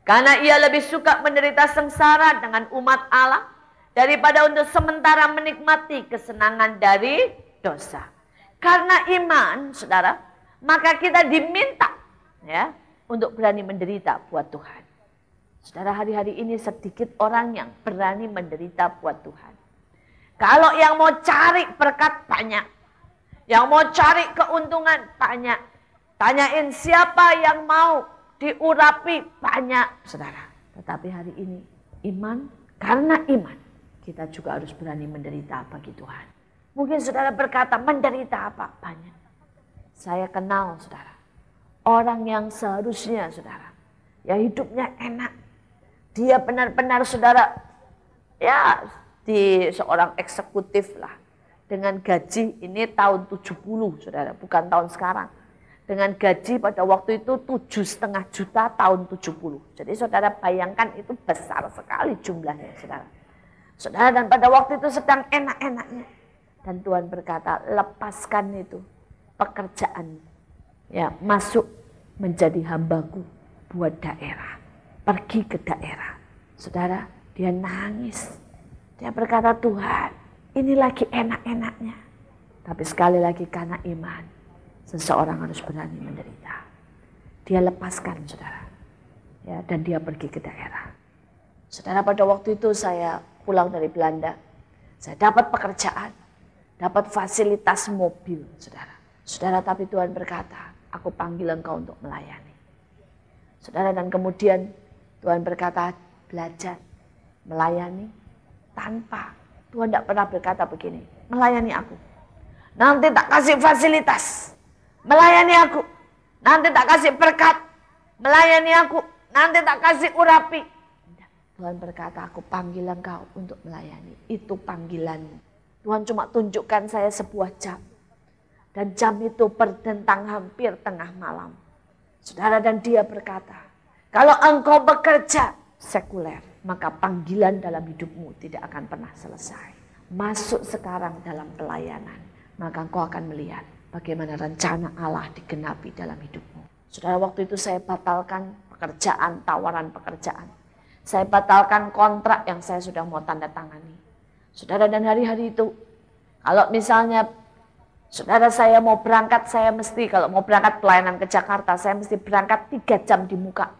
Karena ia lebih suka menderita sengsara dengan umat Allah daripada untuk sementara menikmati kesenangan dari dosa. Karena iman, saudara, maka kita diminta ya untuk berani menderita buat Tuhan. Saudara, hari-hari ini sedikit orang yang berani menderita buat Tuhan. Kalau yang mau cari berkat banyak. Yang mau cari keuntungan banyak. Tanyain siapa yang mau diurapi banyak, saudara. Tetapi hari ini iman, karena iman kita juga harus berani menderita bagi Tuhan. Mungkin saudara berkata menderita apa? Banyak. Saya kenal saudara, orang yang seharusnya saudara, ya hidupnya enak. Dia benar-benar saudara, ya di seorang eksekutif lah. Dengan gaji ini tahun 70 saudara, bukan tahun sekarang. Dengan gaji pada waktu itu 7,5 juta tahun 70. Jadi saudara bayangkan itu besar sekali jumlahnya saudara. Saudara, dan pada waktu itu sedang enak-enaknya. Dan Tuhan berkata, lepaskan itu pekerjaan. Ya, masuk menjadi hambaku buat daerah. Pergi ke daerah. Saudara, dia nangis. Dia berkata, Tuhan, ini lagi enak-enaknya. Tapi sekali lagi karena iman, seseorang harus berani menderita. Dia lepaskan saudara. Ya, dan dia pergi ke daerah. Saudara, pada waktu itu saya pulang dari Belanda. Saya dapat pekerjaan. Dapat fasilitas mobil, saudara. Saudara, tapi Tuhan berkata, aku panggil engkau untuk melayani. Saudara, dan kemudian Tuhan berkata, belajar melayani tanpa. Tuhan tidak pernah berkata begini, melayani aku. Nanti tak kasih fasilitas. Melayani aku. Nanti tak kasih berkat. Melayani aku. Nanti tak kasih urapi. Tuhan berkata, aku panggil engkau untuk melayani. Itu panggilanmu. Tuhan cuma tunjukkan saya sebuah jam. Dan jam itu berdentang hampir tengah malam. Saudara, dan dia berkata, kalau engkau bekerja sekuler, maka panggilan dalam hidupmu tidak akan pernah selesai. Masuk sekarang dalam pelayanan, maka engkau akan melihat bagaimana rencana Allah digenapi dalam hidupmu. Saudara, waktu itu saya batalkan pekerjaan, tawaran pekerjaan. Saya batalkan kontrak yang saya sudah mau tanda tangani. Saudara, dan hari-hari itu, kalau misalnya saudara saya mau berangkat, saya mesti, kalau mau berangkat pelayanan ke Jakarta, saya mesti berangkat 3 jam di muka.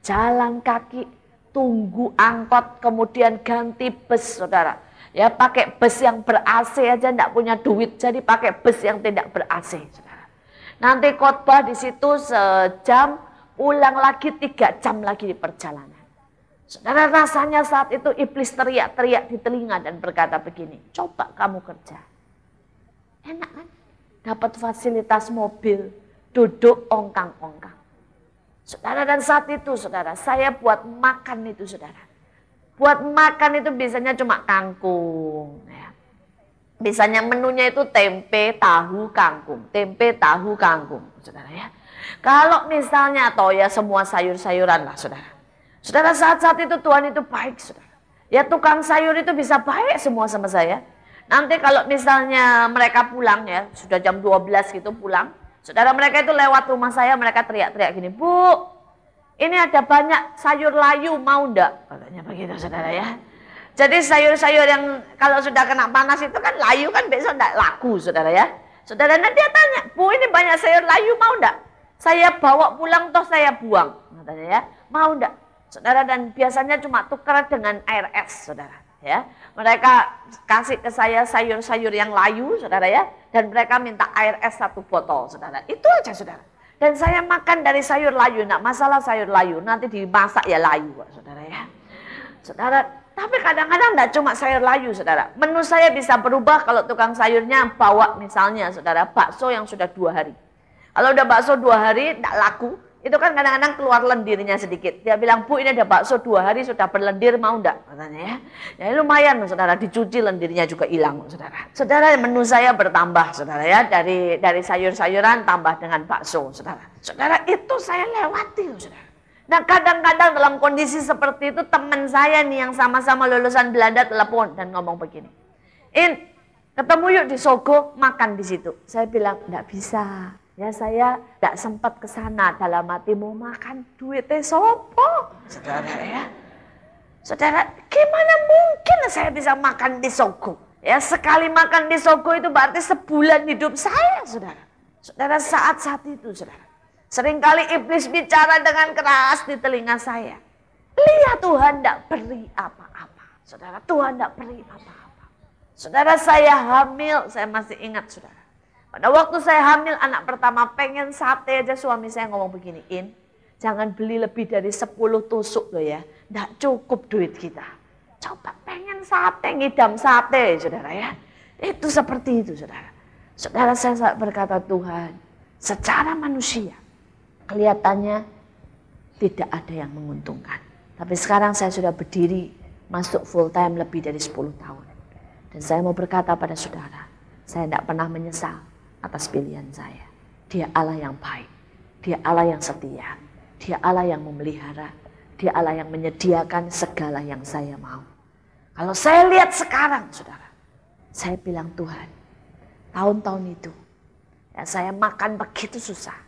Jalan kaki, tunggu angkot, kemudian ganti bus, saudara. Ya, pakai bus yang ber-AC aja, enggak punya duit, jadi pakai bus yang tidak ber-AC, saudara. Nanti khotbah di situ sejam, pulang lagi 3 jam lagi di perjalanan. Saudara, rasanya saat itu iblis teriak-teriak di telinga dan berkata begini, coba kamu kerja. Enak kan? Dapat fasilitas mobil, duduk ongkang-ongkang. Saudara, dan saat itu saudara, saya buat makan itu saudara. Buat makan itu biasanya cuma kangkung. Ya. Biasanya menunya itu tempe, tahu, kangkung. Tempe, tahu, kangkung. Saudara ya. Kalau misalnya atau ya semua sayur-sayuran lah saudara. Saudara, saat-saat itu Tuhan itu baik saudara. Ya, tukang sayur itu bisa baik semua sama saya. Nanti kalau misalnya mereka pulang ya, sudah jam 12 gitu pulang. Saudara, mereka itu lewat rumah saya, mereka teriak-teriak gini, Bu, ini ada banyak sayur layu, mau ndak? Katanya begitu saudara ya. Jadi sayur-sayur yang kalau sudah kena panas itu kan layu kan besok ndak laku saudara ya. Saudara, nanti dia tanya, Bu, ini banyak sayur layu, mau ndak? Saya bawa pulang toh saya buang. Katanya ya, mau ndak? Saudara, dan biasanya cuma tukar dengan air es, saudara. Ya, mereka kasih ke saya sayur-sayur yang layu, saudara ya, dan mereka minta air es 1 botol, saudara. Itu aja, saudara. Dan saya makan dari sayur layu, enggak masalah sayur layu, nanti dimasak ya layu, saudara ya. Saudara, tapi kadang-kadang enggak cuma sayur layu, saudara. Menu saya bisa berubah kalau tukang sayurnya bawa misalnya, saudara, bakso yang sudah 2 hari. Kalau udah bakso 2 hari, enggak laku. Itu kan kadang-kadang keluar lendirnya sedikit. Dia bilang, Bu, ini ada bakso 2 hari sudah berlendir, mau enggak? Katanya ya. Ya lumayan saudara, dicuci lendirnya juga hilang saudara. Saudara, menu saya bertambah saudara ya. Dari sayur-sayuran tambah dengan bakso saudara. Saudara, itu saya lewati saudara. Nah, kadang-kadang dalam kondisi seperti itu teman saya nih yang sama-sama lulusan Belanda telepon dan ngomong begini. Ketemu yuk di Sogo, makan di situ. Saya bilang, enggak bisa. Ya, saya tidak sempat ke sana, dalam hati mau makan duitnya sopo. Saudara ya. Saudara, gimana mungkin saya bisa makan di Sogo? Ya, sekali makan di Sogo itu berarti sebulan hidup saya, saudara. Saudara, saat-saat itu, saudara. Seringkali iblis bicara dengan keras di telinga saya. Lihat, Tuhan tidak beri apa-apa. Saudara, Tuhan tidak beri apa-apa. Saudara, saya hamil, saya masih ingat saudara. Pada waktu saya hamil anak pertama, pengen sate aja, suami saya ngomong beginiin, jangan beli lebih dari 10 tusuk loh ya, nggak cukup duit kita. Coba pengen sate, ngidam sate saudara ya. Itu seperti itu saudara. Saudara, saya berkata, Tuhan, secara manusia kelihatannya tidak ada yang menguntungkan. Tapi sekarang saya sudah berdiri, masuk full time lebih dari 10 tahun. Dan saya mau berkata pada saudara, saya tidak pernah menyesal atas pilihan saya. Dia Allah yang baik, Dia Allah yang setia, Dia Allah yang memelihara, Dia Allah yang menyediakan segala yang saya mau. Kalau saya lihat sekarang saudara, saya bilang Tuhan, tahun-tahun itu ya saya makan begitu susah.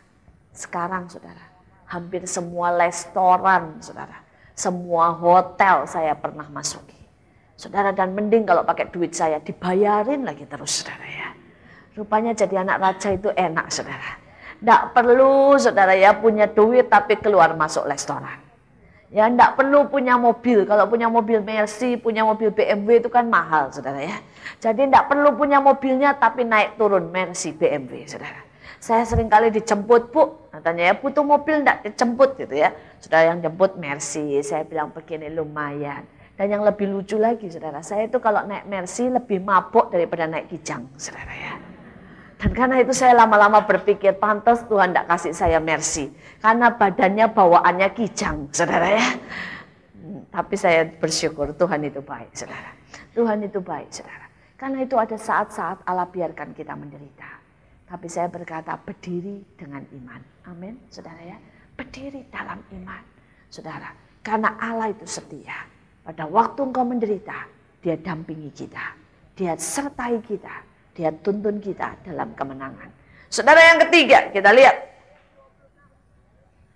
Sekarang saudara, hampir semua restoran saudara, semua hotel saya pernah masuki. Saudara, dan mending kalau pakai duit saya dibayarin lagi terus saudara ya. Rupanya jadi anak raja itu enak saudara. Tidak perlu saudara ya punya duit tapi keluar masuk restoran. Ya tidak perlu punya mobil. Kalau punya mobil Mercy, punya mobil BMW itu kan mahal saudara ya. Jadi tidak perlu punya mobilnya tapi naik turun Mercy, BMW saudara. Saya seringkali dijemput, Bu. Katanya ya butuh mobil tidak dijemput gitu ya. Saudara yang jemput Mercy, saya bilang begini lumayan. Dan yang lebih lucu lagi saudara, saya itu kalau naik Mercy lebih mabuk daripada naik Kijang saudara ya. Dan karena itu saya lama-lama berpikir, pantas Tuhan tidak kasih saya Mercy. Karena badannya bawaannya Kijang saudara ya. Tapi saya bersyukur Tuhan itu baik saudara. Tuhan itu baik saudara. Karena itu ada saat-saat Allah biarkan kita menderita. Tapi saya berkata berdiri dengan iman. Amin saudara ya. Berdiri dalam iman saudara. Karena Allah itu setia. Pada waktu engkau menderita, Dia dampingi kita. Dia sertai kita. Dia tuntun kita dalam kemenangan. Saudara, yang ketiga, kita lihat.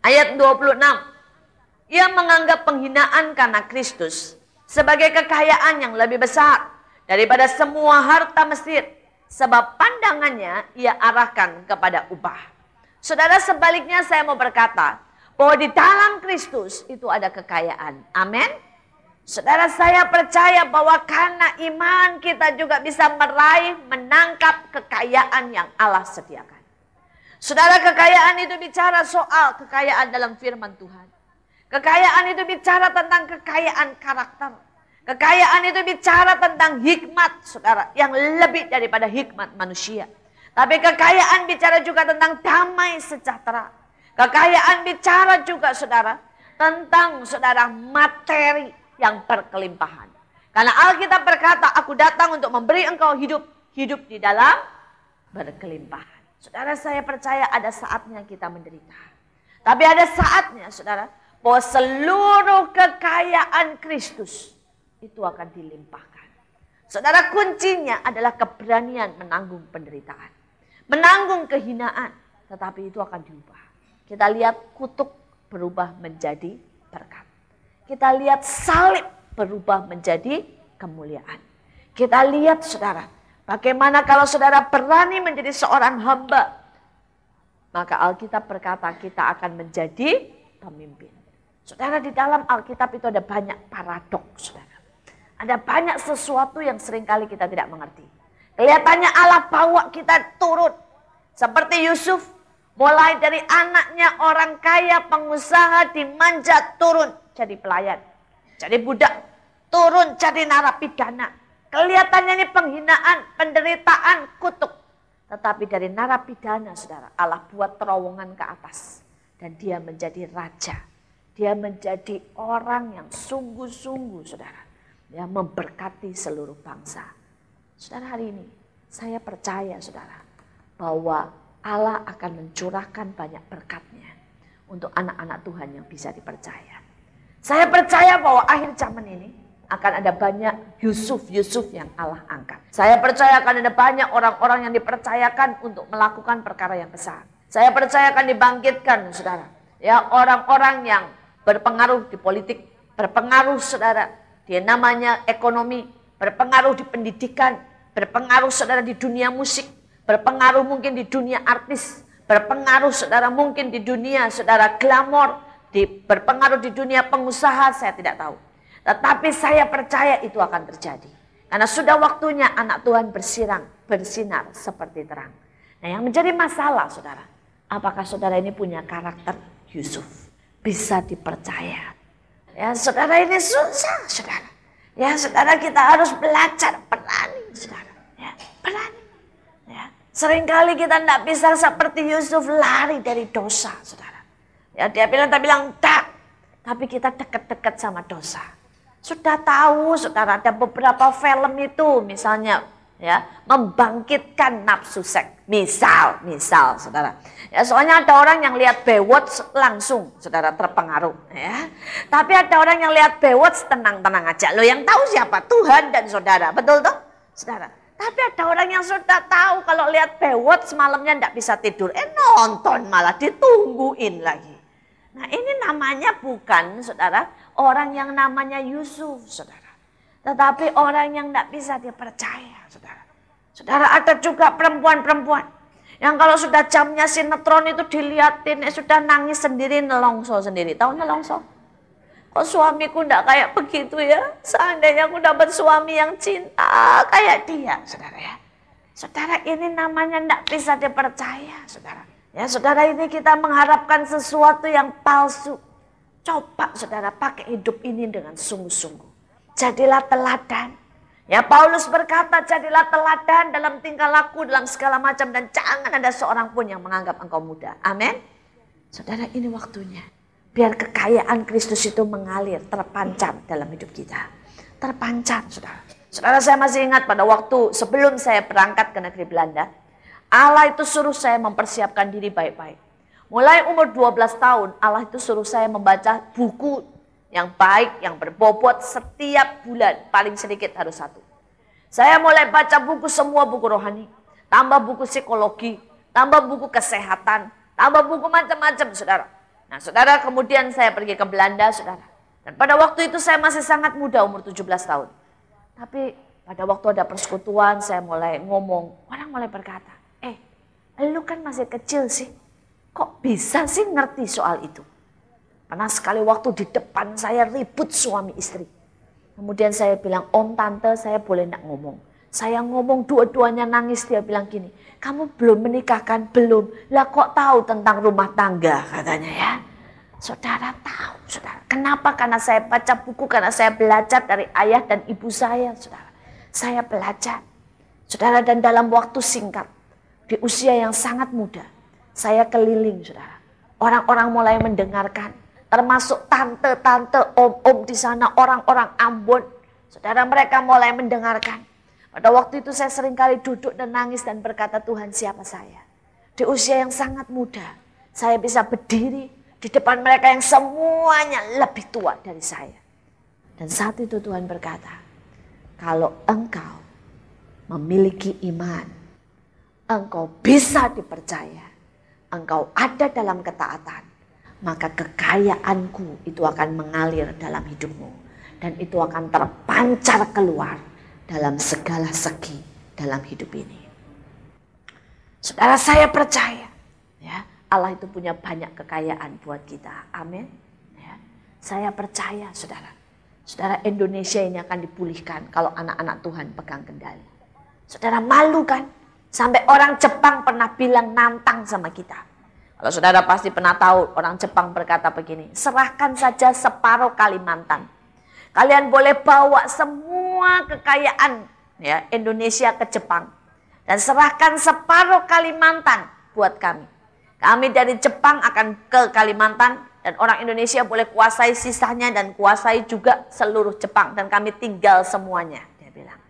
Ayat 26. Ia menganggap penghinaan karena Kristus sebagai kekayaan yang lebih besar daripada semua harta Mesir. Sebab pandangannya ia arahkan kepada upah. Saudara, sebaliknya saya mau berkata bahwa di dalam Kristus itu ada kekayaan. Amin. Saudara, saya percaya bahwa karena iman kita juga bisa meraih, menangkap kekayaan yang Allah sediakan. Saudara, kekayaan itu bicara soal kekayaan dalam firman Tuhan. Kekayaan itu bicara tentang kekayaan karakter. Kekayaan itu bicara tentang hikmat, saudara, yang lebih daripada hikmat manusia. Tapi kekayaan bicara juga tentang damai sejahtera. Kekayaan bicara juga, saudara, tentang saudara materi yang berkelimpahan. Karena Alkitab berkata, aku datang untuk memberi engkau hidup di dalam berkelimpahan. Saudara, saya percaya ada saatnya kita menderita. Tapi ada saatnya, saudara, bahwa seluruh kekayaan Kristus itu akan dilimpahkan. Saudara, kuncinya adalah keberanian menanggung penderitaan. Menanggung kehinaan, tetapi itu akan diubah. Kita lihat kutuk berubah menjadi berkat. Kita lihat salib berubah menjadi kemuliaan. Kita lihat saudara, bagaimana kalau saudara berani menjadi seorang hamba. Maka Alkitab berkata kita akan menjadi pemimpin. Saudara, di dalam Alkitab itu ada banyak paradoks saudara. Ada banyak sesuatu yang seringkali kita tidak mengerti. Kelihatannya Allah bawa kita turun. Seperti Yusuf, mulai dari anaknya orang kaya, pengusaha, dimanja, turun jadi pelayan, jadi budak, turun jadi narapidana. Kelihatannya ini penghinaan, penderitaan, kutuk. Tetapi dari narapidana saudara, Allah buat terowongan ke atas. Dan dia menjadi raja. Dia menjadi orang yang sungguh-sungguh saudara. Dia memberkati seluruh bangsa. Saudara, hari ini saya percaya saudara, bahwa Allah akan mencurahkan banyak berkatnya untuk anak-anak Tuhan yang bisa dipercaya. Saya percaya bahwa akhir zaman ini akan ada banyak Yusuf yang Allah angkat. Saya percaya akan ada banyak orang-orang yang dipercayakan untuk melakukan perkara yang besar. Saya percaya akan dibangkitkan saudara. Ya, orang-orang yang berpengaruh di politik, berpengaruh saudara di namanya ekonomi, berpengaruh di pendidikan, berpengaruh saudara di dunia musik, berpengaruh mungkin di dunia artis, berpengaruh saudara mungkin di dunia saudara glamor, berpengaruh di dunia pengusaha, saya tidak tahu. Tetapi saya percaya itu akan terjadi. Karena sudah waktunya anak Tuhan bersinar seperti terang. Nah, yang menjadi masalah saudara, apakah saudara ini punya karakter Yusuf? Bisa dipercaya. Ya saudara, ini susah saudara. Ya saudara, kita harus belajar berani saudara. Ya, berani. Ya, seringkali kita tidak bisa seperti Yusuf lari dari dosa saudara. Ya, dia bilang tak. Tapi kita dekat-dekat sama dosa. Sudah tahu saudara, ada beberapa film itu misalnya ya, membangkitkan nafsu seks. Misal saudara. Ya, soalnya ada orang yang lihat Baywatch langsung saudara terpengaruh ya. Tapi ada orang yang lihat Baywatch tenang-tenang aja. Lo yang tahu siapa? Tuhan dan saudara. Betul toh? Saudara. Tapi ada orang yang sudah tahu kalau lihat Baywatch malamnya tidak bisa tidur. Nonton malah ditungguin lagi. Nah, ini namanya bukan saudara orang yang namanya Yusuf saudara. Tetapi orang yang tidak bisa dipercaya saudara. Saudara, ada juga perempuan-perempuan yang kalau sudah jamnya sinetron itu dilihatin, sudah nangis sendiri, nelongso sendiri. Tahu nelongso? Kok suamiku tidak kayak begitu ya? Seandainya aku dapat suami yang cinta kayak dia, saudara ya. Saudara, ini namanya tidak bisa dipercaya, saudara. Ya, saudara, ini kita mengharapkan sesuatu yang palsu. Coba saudara pakai hidup ini dengan sungguh-sungguh. Jadilah teladan. Ya, Paulus berkata, jadilah teladan dalam tingkah laku, dalam segala macam, dan jangan ada seorang pun yang menganggap engkau muda. Amin. Saudara, ini waktunya. Biar kekayaan Kristus itu mengalir, terpancar dalam hidup kita. Terpancar, saudara. Saudara, saya masih ingat pada waktu sebelum saya berangkat ke negeri Belanda, Allah itu suruh saya mempersiapkan diri baik-baik. Mulai umur 12 tahun, Allah itu suruh saya membaca buku yang baik, yang berbobot setiap bulan. Paling sedikit harus 1. Saya mulai baca buku, semua buku rohani. Tambah buku psikologi, tambah buku kesehatan, tambah buku macam-macam, saudara. Nah, saudara, kemudian saya pergi ke Belanda, saudara. Dan pada waktu itu saya masih sangat muda, umur 17 tahun. Tapi pada waktu ada persekutuan, saya mulai ngomong. Orang mulai berkata, lu kan masih kecil sih. Kok bisa sih ngerti soal itu? Pernah sekali waktu di depan saya ribut suami istri. Kemudian saya bilang, om tante saya boleh nak ngomong. Saya ngomong dua-duanya nangis, dia bilang gini, kamu belum menikah kan? Belum. Lah kok tahu tentang rumah tangga katanya ya. Saudara tahu saudara. Kenapa? Karena saya baca buku, karena saya belajar dari ayah dan ibu saya saudara. Saya belajar. Saudara, dan dalam waktu singkat, di usia yang sangat muda, saya keliling saudara. Orang-orang mulai mendengarkan. Termasuk tante-tante, om-om di sana, orang-orang Ambon. Saudara, mereka mulai mendengarkan. Pada waktu itu saya seringkali duduk dan nangis dan berkata, Tuhan siapa saya? Di usia yang sangat muda, saya bisa berdiri di depan mereka yang semuanya lebih tua dari saya. Dan saat itu Tuhan berkata, kalau engkau memiliki iman, engkau bisa dipercaya, engkau ada dalam ketaatan, maka kekayaanku itu akan mengalir dalam hidupmu. Dan itu akan terpancar keluar dalam segala segi dalam hidup ini. Saudara, saya percaya ya, Allah itu punya banyak kekayaan buat kita. Amin. Ya, saya percaya saudara. Saudara, Indonesia ini akan dipulihkan kalau anak-anak Tuhan pegang kendali. Saudara, malu kan? Sampai orang Jepang pernah bilang nantang sama kita. Kalau saudara pasti pernah tahu orang Jepang berkata begini, serahkan saja separuh Kalimantan. Kalian boleh bawa semua kekayaan ya, Indonesia ke Jepang. Dan serahkan separuh Kalimantan buat kami. Kami dari Jepang akan ke Kalimantan dan orang Indonesia boleh kuasai sisanya dan kuasai juga seluruh Jepang. Dan kami tinggal semuanya, dia bilang.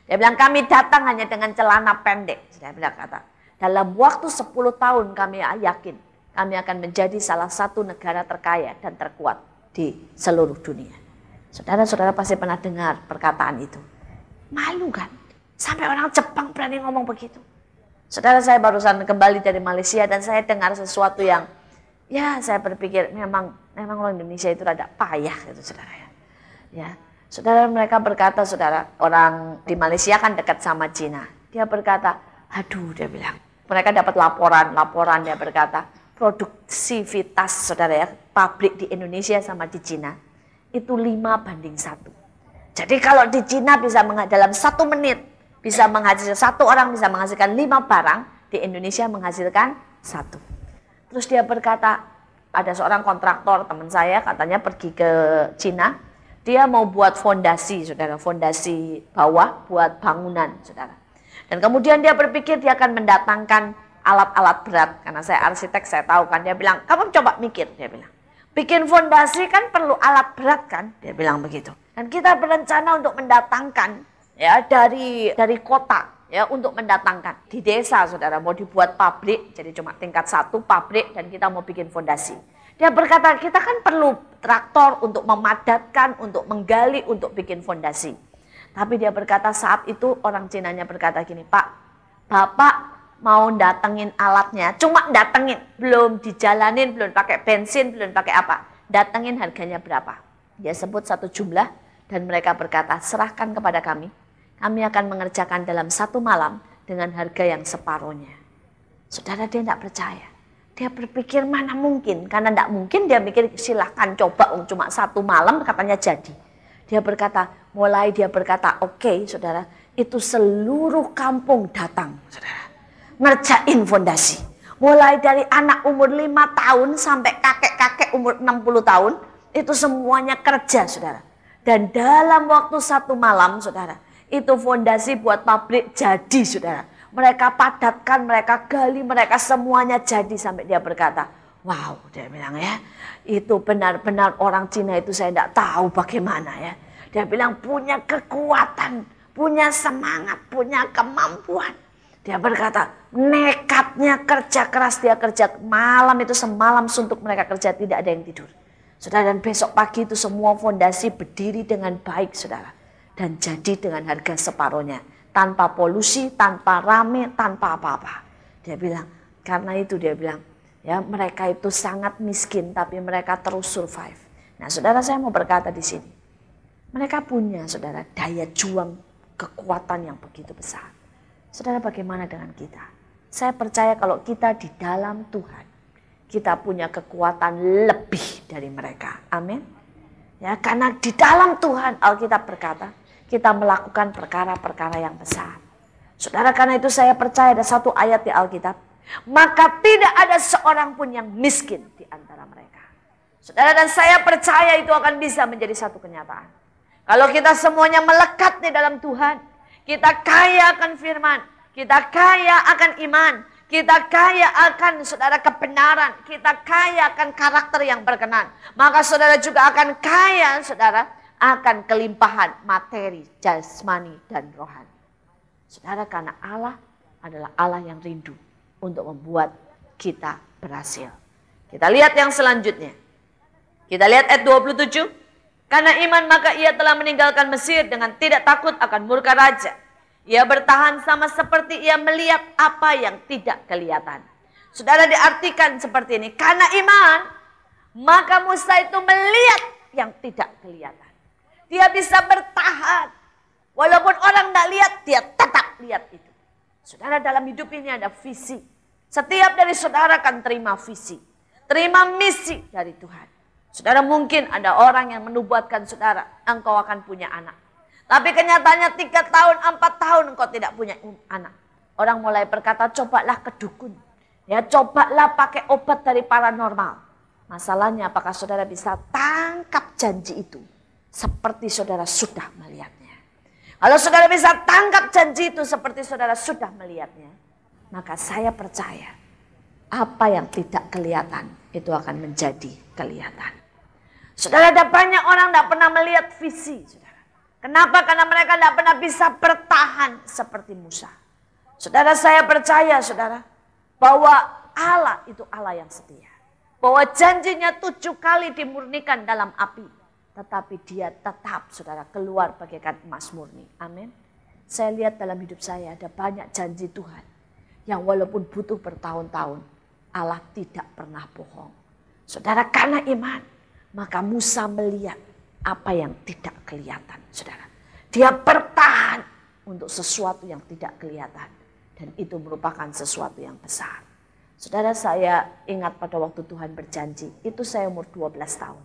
Dia bilang kami datang hanya dengan celana pendek. Dia bilang kata, dalam waktu 10 tahun kami yakin kami akan menjadi salah satu negara terkaya dan terkuat di seluruh dunia. Saudara-saudara pasti pernah dengar perkataan itu. Malu kan? Sampai orang Jepang berani ngomong begitu. Saudara, saya barusan kembali dari Malaysia dan saya dengar sesuatu yang ya saya berpikir memang orang Indonesia itu rada payah gitu saudara ya. Ya, saudara, mereka berkata saudara, orang di Malaysia kan dekat sama Cina. Dia berkata, aduh dia bilang, mereka dapat laporan dia berkata, produktivitas saudara ya, pabrik di Indonesia sama di Cina itu 5:1. Jadi kalau di Cina bisa dalam 1 menit bisa menghasilkan, 1 orang bisa menghasilkan 5 barang, di Indonesia menghasilkan 1. Terus dia berkata, ada seorang kontraktor teman saya katanya pergi ke Cina, dia mau buat fondasi, saudara, fondasi bawah buat bangunan, saudara. Dan kemudian dia berpikir dia akan mendatangkan alat-alat berat, karena saya arsitek, saya tahu kan. Dia bilang, kamu coba mikir, dia bilang, bikin fondasi kan perlu alat berat kan, dia bilang begitu. Dan kita berencana untuk mendatangkan ya dari kota ya, untuk mendatangkan di desa, saudara, mau dibuat pabrik, jadi cuma tingkat 1 pabrik, dan kita mau bikin fondasi. Dia berkata, kita kan perlu traktor untuk memadatkan, untuk menggali, untuk bikin fondasi. Tapi dia berkata saat itu orang Cinanya berkata gini, Pak, Bapak mau datengin alatnya, cuma datengin, belum dijalanin, belum pakai bensin, belum pakai apa, datengin harganya berapa. Dia sebut satu jumlah dan mereka berkata, serahkan kepada kami akan mengerjakan dalam 1 malam dengan harga yang separuhnya. Saudara, dia tidak percaya. Dia berpikir mana mungkin, karena tidak mungkin. Dia mikir silahkan coba, cuma 1 malam katanya jadi. Dia berkata, oke, saudara, itu seluruh kampung datang, saudara, ngerjain fondasi. Mulai dari anak umur 5 tahun sampai kakek-kakek umur 60 tahun, itu semuanya kerja, saudara. Dan dalam waktu 1 malam, saudara, itu fondasi buat pabrik jadi, saudara. Mereka padatkan, mereka gali, mereka semuanya jadi. Sampai dia berkata, wow, dia bilang ya, itu benar-benar orang Cina itu saya tidak tahu bagaimana ya. Dia bilang punya kekuatan, punya semangat, punya kemampuan. Dia berkata, nekatnya kerja keras, dia kerja malam itu semalam suntuk, mereka kerja tidak ada yang tidur. Saudara, dan besok pagi itu semua fondasi berdiri dengan baik, saudara. Dan jadi dengan harga separuhnya. Tanpa polusi, tanpa rame, tanpa apa-apa. Dia bilang, karena itu dia bilang, ya mereka itu sangat miskin tapi mereka terus survive. Nah, saudara, saya mau berkata di sini. Mereka punya, saudara, daya juang, kekuatan yang begitu besar. Saudara, bagaimana dengan kita? Saya percaya kalau kita di dalam Tuhan, kita punya kekuatan lebih dari mereka. Amin. Ya, karena di dalam Tuhan, Alkitab berkata, kita melakukan perkara-perkara yang besar. Saudara, karena itu saya percaya ada satu ayat di Alkitab. Maka tidak ada seorang pun yang miskin di antara mereka. Saudara, dan saya percaya itu akan bisa menjadi satu kenyataan. Kalau kita semuanya melekat di dalam Tuhan, kita kaya akan firman, kita kaya akan iman, kita kaya akan, saudara, kebenaran, kita kaya akan karakter yang berkenan. Maka saudara juga akan kaya, saudara, akan kelimpahan materi, jasmani, dan rohani. Saudara, karena Allah adalah Allah yang rindu untuk membuat kita berhasil. Kita lihat yang selanjutnya. Kita lihat ayat 27. Karena iman maka ia telah meninggalkan Mesir dengan tidak takut akan murka raja. Ia bertahan sama seperti ia melihat apa yang tidak kelihatan. Saudara, diartikan seperti ini. Karena iman maka Musa itu melihat yang tidak kelihatan. Dia bisa bertahan. Walaupun orang tidak lihat, dia tetap lihat itu. Saudara, dalam hidup ini ada visi. Setiap dari saudara akan terima visi. Terima misi dari Tuhan. Saudara, mungkin ada orang yang menubuatkan saudara, engkau akan punya anak. Tapi kenyataannya 3 tahun, 4 tahun engkau tidak punya anak. Orang mulai berkata, cobalah ke dukun. Ya, cobalah pakai obat dari paranormal. Masalahnya apakah saudara bisa tangkap janji itu? Seperti saudara sudah melihatnya. Kalau saudara bisa tangkap janji itu seperti saudara sudah melihatnya, maka saya percaya apa yang tidak kelihatan itu akan menjadi kelihatan. Saudara, ada banyak orang tidak pernah melihat visi, saudara. Kenapa? Karena mereka tidak pernah bisa bertahan seperti Musa. Saudara, saya percaya, saudara, bahwa Allah itu Allah yang setia. Bahwa janjinya 7 kali dimurnikan dalam api. Tetapi dia tetap, saudara, keluar bagaikan emas murni. Amin. Saya lihat dalam hidup saya ada banyak janji Tuhan. Yang walaupun butuh bertahun-tahun, Allah tidak pernah bohong. Saudara, karena iman, maka Musa melihat apa yang tidak kelihatan, saudara. Dia bertahan untuk sesuatu yang tidak kelihatan. Dan itu merupakan sesuatu yang besar. Saudara, saya ingat pada waktu Tuhan berjanji, itu saya umur 12 tahun.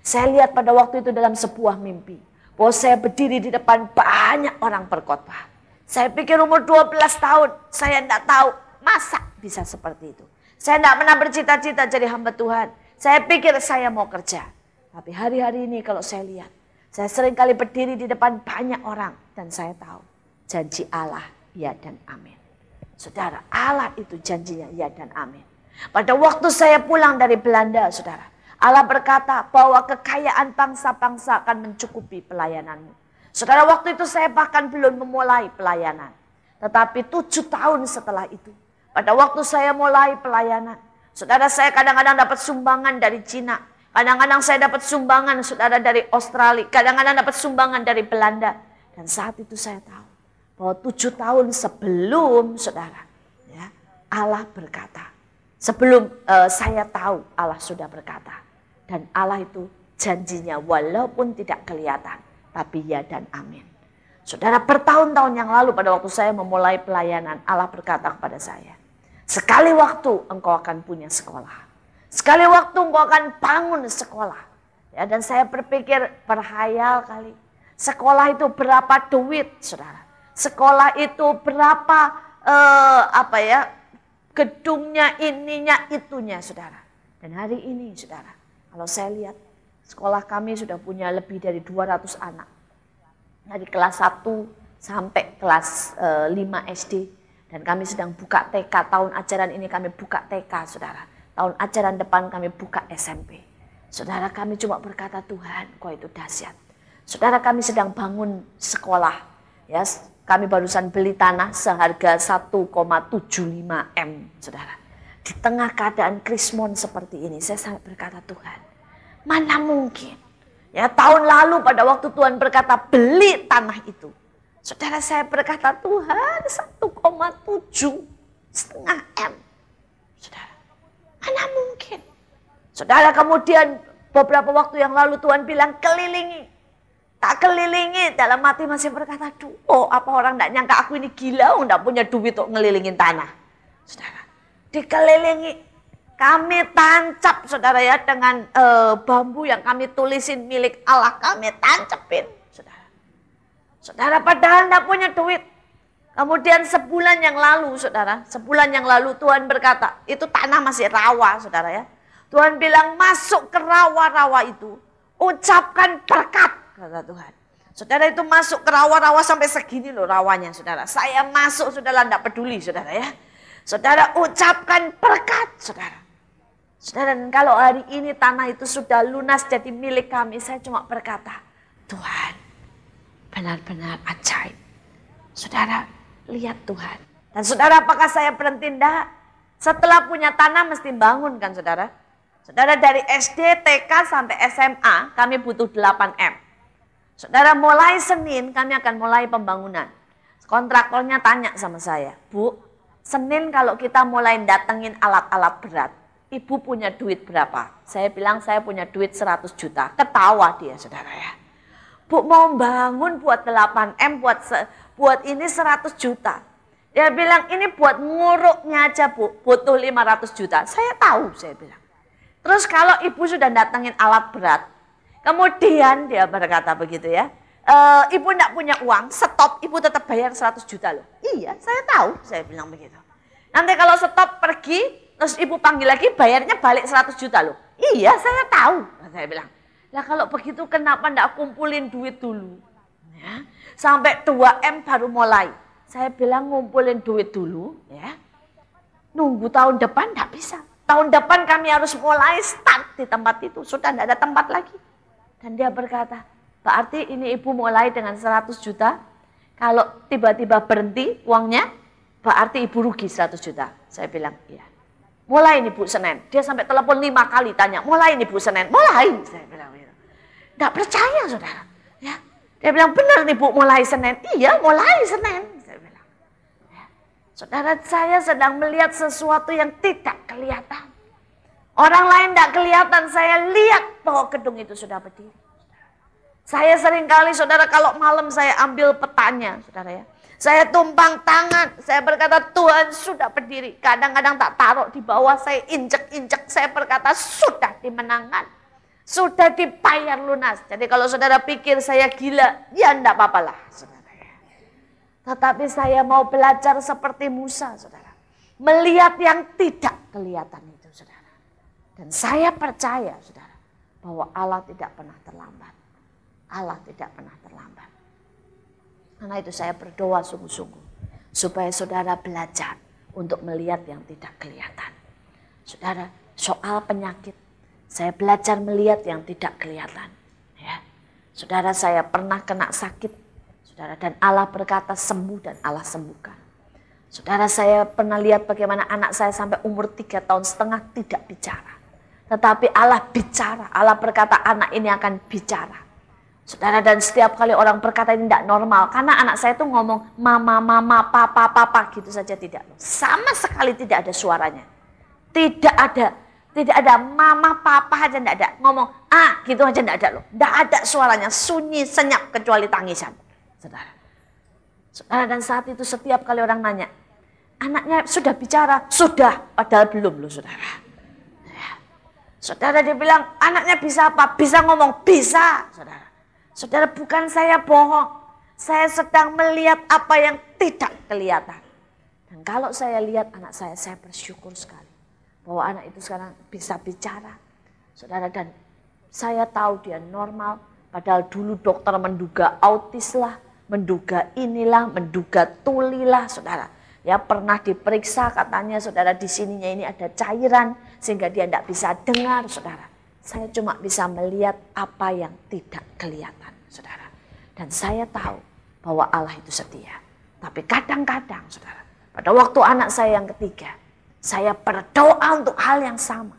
Saya lihat pada waktu itu dalam sebuah mimpi, bahwa saya berdiri di depan banyak orang berkhotbah. Saya pikir umur 12 tahun, saya tidak tahu masa bisa seperti itu. Saya tidak pernah bercita-cita jadi hamba Tuhan. Saya pikir saya mau kerja. Tapi hari-hari ini kalau saya lihat, saya sering kali berdiri di depan banyak orang. Dan saya tahu janji Allah ya dan amin. Saudara, Allah itu janjinya ya dan amin. Pada waktu saya pulang dari Belanda, saudara, Allah berkata bahwa kekayaan bangsa-bangsa akan mencukupi pelayananmu. Saudara, waktu itu saya bahkan belum memulai pelayanan. Tetapi 7 tahun setelah itu, pada waktu saya mulai pelayanan, saudara, saya kadang-kadang dapat sumbangan dari Cina. Kadang-kadang saya dapat sumbangan, saudara, dari Australia. Kadang-kadang dapat sumbangan dari Belanda. Dan saat itu saya tahu bahwa 7 tahun sebelum, saudara, ya, Allah berkata. Sebelum saya tahu, Allah sudah berkata. Dan Allah itu janjinya walaupun tidak kelihatan, tapi ya dan amin. Saudara, bertahun-tahun yang lalu pada waktu saya memulai pelayanan, Allah berkata kepada saya, sekali waktu engkau akan punya sekolah. Sekali waktu engkau akan bangun sekolah. Ya, dan saya berpikir, berhayal kali. Sekolah itu berapa duit, saudara? Sekolah itu berapa gedungnya, ininya, itunya, saudara. Dan hari ini, saudara, kalau saya lihat, sekolah kami sudah punya lebih dari 200 anak. Dari kelas 1 sampai kelas 5 SD. Dan kami sedang buka TK. Tahun ajaran ini kami buka TK, saudara. Tahun ajaran depan kami buka SMP. Saudara, kami cuma berkata, Tuhan, kau itu dahsyat. Saudara, kami sedang bangun sekolah. Ya, kami barusan beli tanah seharga 1,75 M, saudara. Di tengah keadaan krismon seperti ini, saya sangat berkata, Tuhan, mana mungkin? Ya, tahun lalu pada waktu Tuhan berkata beli tanah itu, saudara, saya berkata, Tuhan, 1,7,5 M. Saudara, mana mungkin? Saudara, kemudian beberapa waktu yang lalu Tuhan bilang kelilingi. Tak kelilingi, dalam hati masih berkata, oh, apa orang tidak nyangka aku ini gila, tidak punya duit untuk ngelilingin tanah. Saudara, dikelilingi. Kami tancap, saudara, ya, dengan bambu yang kami tulisin milik Allah, kami tancapin, saudara. Saudara, padahal tidak punya duit. Kemudian sebulan yang lalu, saudara, sebulan yang lalu Tuhan berkata, itu tanah masih rawa, saudara, ya. Tuhan bilang, masuk ke rawa-rawa itu, ucapkan berkat, kata Tuhan. Saudara, itu masuk ke rawa-rawa sampai segini loh rawanya, saudara. Saya masuk, saudara, tidak peduli, saudara, ya. Saudara, ucapkan berkat, saudara. Saudara, dan kalau hari ini tanah itu sudah lunas jadi milik kami, saya cuma berkata, Tuhan, benar-benar ajaib. Saudara, lihat Tuhan. Dan saudara, apakah saya berhenti? Tidak. Setelah punya tanah mesti bangun kan, saudara. Saudara, dari SD, TK sampai SMA kami butuh 8 M. Saudara, mulai Senin kami akan mulai pembangunan. Kontraktornya tanya sama saya, Bu, Senin kalau kita mulai datengin alat-alat berat, Ibu punya duit berapa? Saya bilang saya punya duit 100 juta. Ketawa dia, saudara, ya. Bu, mau bangun buat 8M, buat ini 100 juta. Dia bilang ini buat nguruknya aja, Bu, butuh 500 juta. Saya tahu, saya bilang. Terus kalau ibu sudah datengin alat berat, kemudian dia berkata begitu, ya. Ibu tidak punya uang, stop, ibu tetap bayar 100 juta loh. Iya, saya tahu, saya bilang begitu. Nanti kalau stop pergi, terus ibu panggil lagi, bayarnya balik 100 juta loh. Iya, saya tahu, saya bilang. Lah kalau begitu kenapa tidak kumpulin duit dulu? Ya, sampai 2M baru mulai. Saya bilang ngumpulin duit dulu, ya. Nunggu tahun depan tidak bisa. Tahun depan kami harus mulai start di tempat itu. Sudah tidak ada tempat lagi. Dan dia berkata, berarti ini ibu mulai dengan 100 juta. Kalau tiba-tiba berhenti uangnya, berarti ibu rugi 100 juta. Saya bilang, iya. Mulai nih Bu Senin. Dia sampai telepon 5 kali tanya, mulai nih Bu Senin. Mulai, saya bilang gitu. Tidak percaya, saudara. Ya. Dia bilang, benar nih Bu, mulai Senin. Iya, mulai Senin. Saya bilang. Ya. Saudara, saya sedang melihat sesuatu yang tidak kelihatan. Orang lain tidak kelihatan, saya lihat bahwa gedung itu sudah berdiri. Saya seringkali, saudara, kalau malam saya ambil petanya, saudara, ya. Saya tumpang tangan, saya berkata, Tuhan sudah berdiri. Kadang-kadang tak taruh di bawah, saya injek-injek, saya berkata, sudah dimenangkan. Sudah dibayar lunas. Jadi kalau saudara pikir saya gila, ya enggak apa-apalah saudara. Tetapi saya mau belajar seperti Musa saudara. Melihat yang tidak kelihatan itu saudara. Dan saya percaya saudara, bahwa Allah tidak pernah terlambat. Allah tidak pernah terlambat. Karena itu saya berdoa sungguh-sungguh. Supaya saudara belajar untuk melihat yang tidak kelihatan. Saudara, soal penyakit, saya belajar melihat yang tidak kelihatan. Ya. Saudara, saya pernah kena sakit. Saudara, dan Allah berkata sembuh dan Allah sembuhkan. Saudara, saya pernah lihat bagaimana anak saya sampai umur 3,5 tahun tidak bicara. Tetapi Allah bicara. Allah berkata anak ini akan bicara. Saudara, dan setiap kali orang berkata ini tidak normal. Karena anak saya itu ngomong mama, papa gitu saja tidak. Sama sekali tidak ada suaranya. Tidak ada mama, papa aja tidak ada. Ngomong gitu aja tidak ada loh. Tidak ada suaranya, sunyi, senyap kecuali tangisan. Saudara. Saudara, dan saat itu setiap kali orang nanya, anaknya sudah bicara? Sudah, padahal belum loh saudara. Saudara, dia bilang anaknya bisa apa? Bisa ngomong? Bisa saudara. Saudara, bukan saya bohong. Saya sedang melihat apa yang tidak kelihatan. Dan kalau saya lihat anak saya bersyukur sekali. Bahwa anak itu sekarang bisa bicara. Saudara, dan saya tahu dia normal. Padahal dulu dokter menduga autis lah. Menduga inilah, menduga tulilah saudara. Ya pernah diperiksa katanya saudara di sininya ini ada cairan. Sehingga dia tidak bisa dengar saudara. Saya cuma bisa melihat apa yang tidak kelihatan saudara. Dan saya tahu bahwa Allah itu setia. Tapi kadang-kadang saudara. Pada waktu anak saya yang ketiga. Saya berdoa untuk hal yang sama.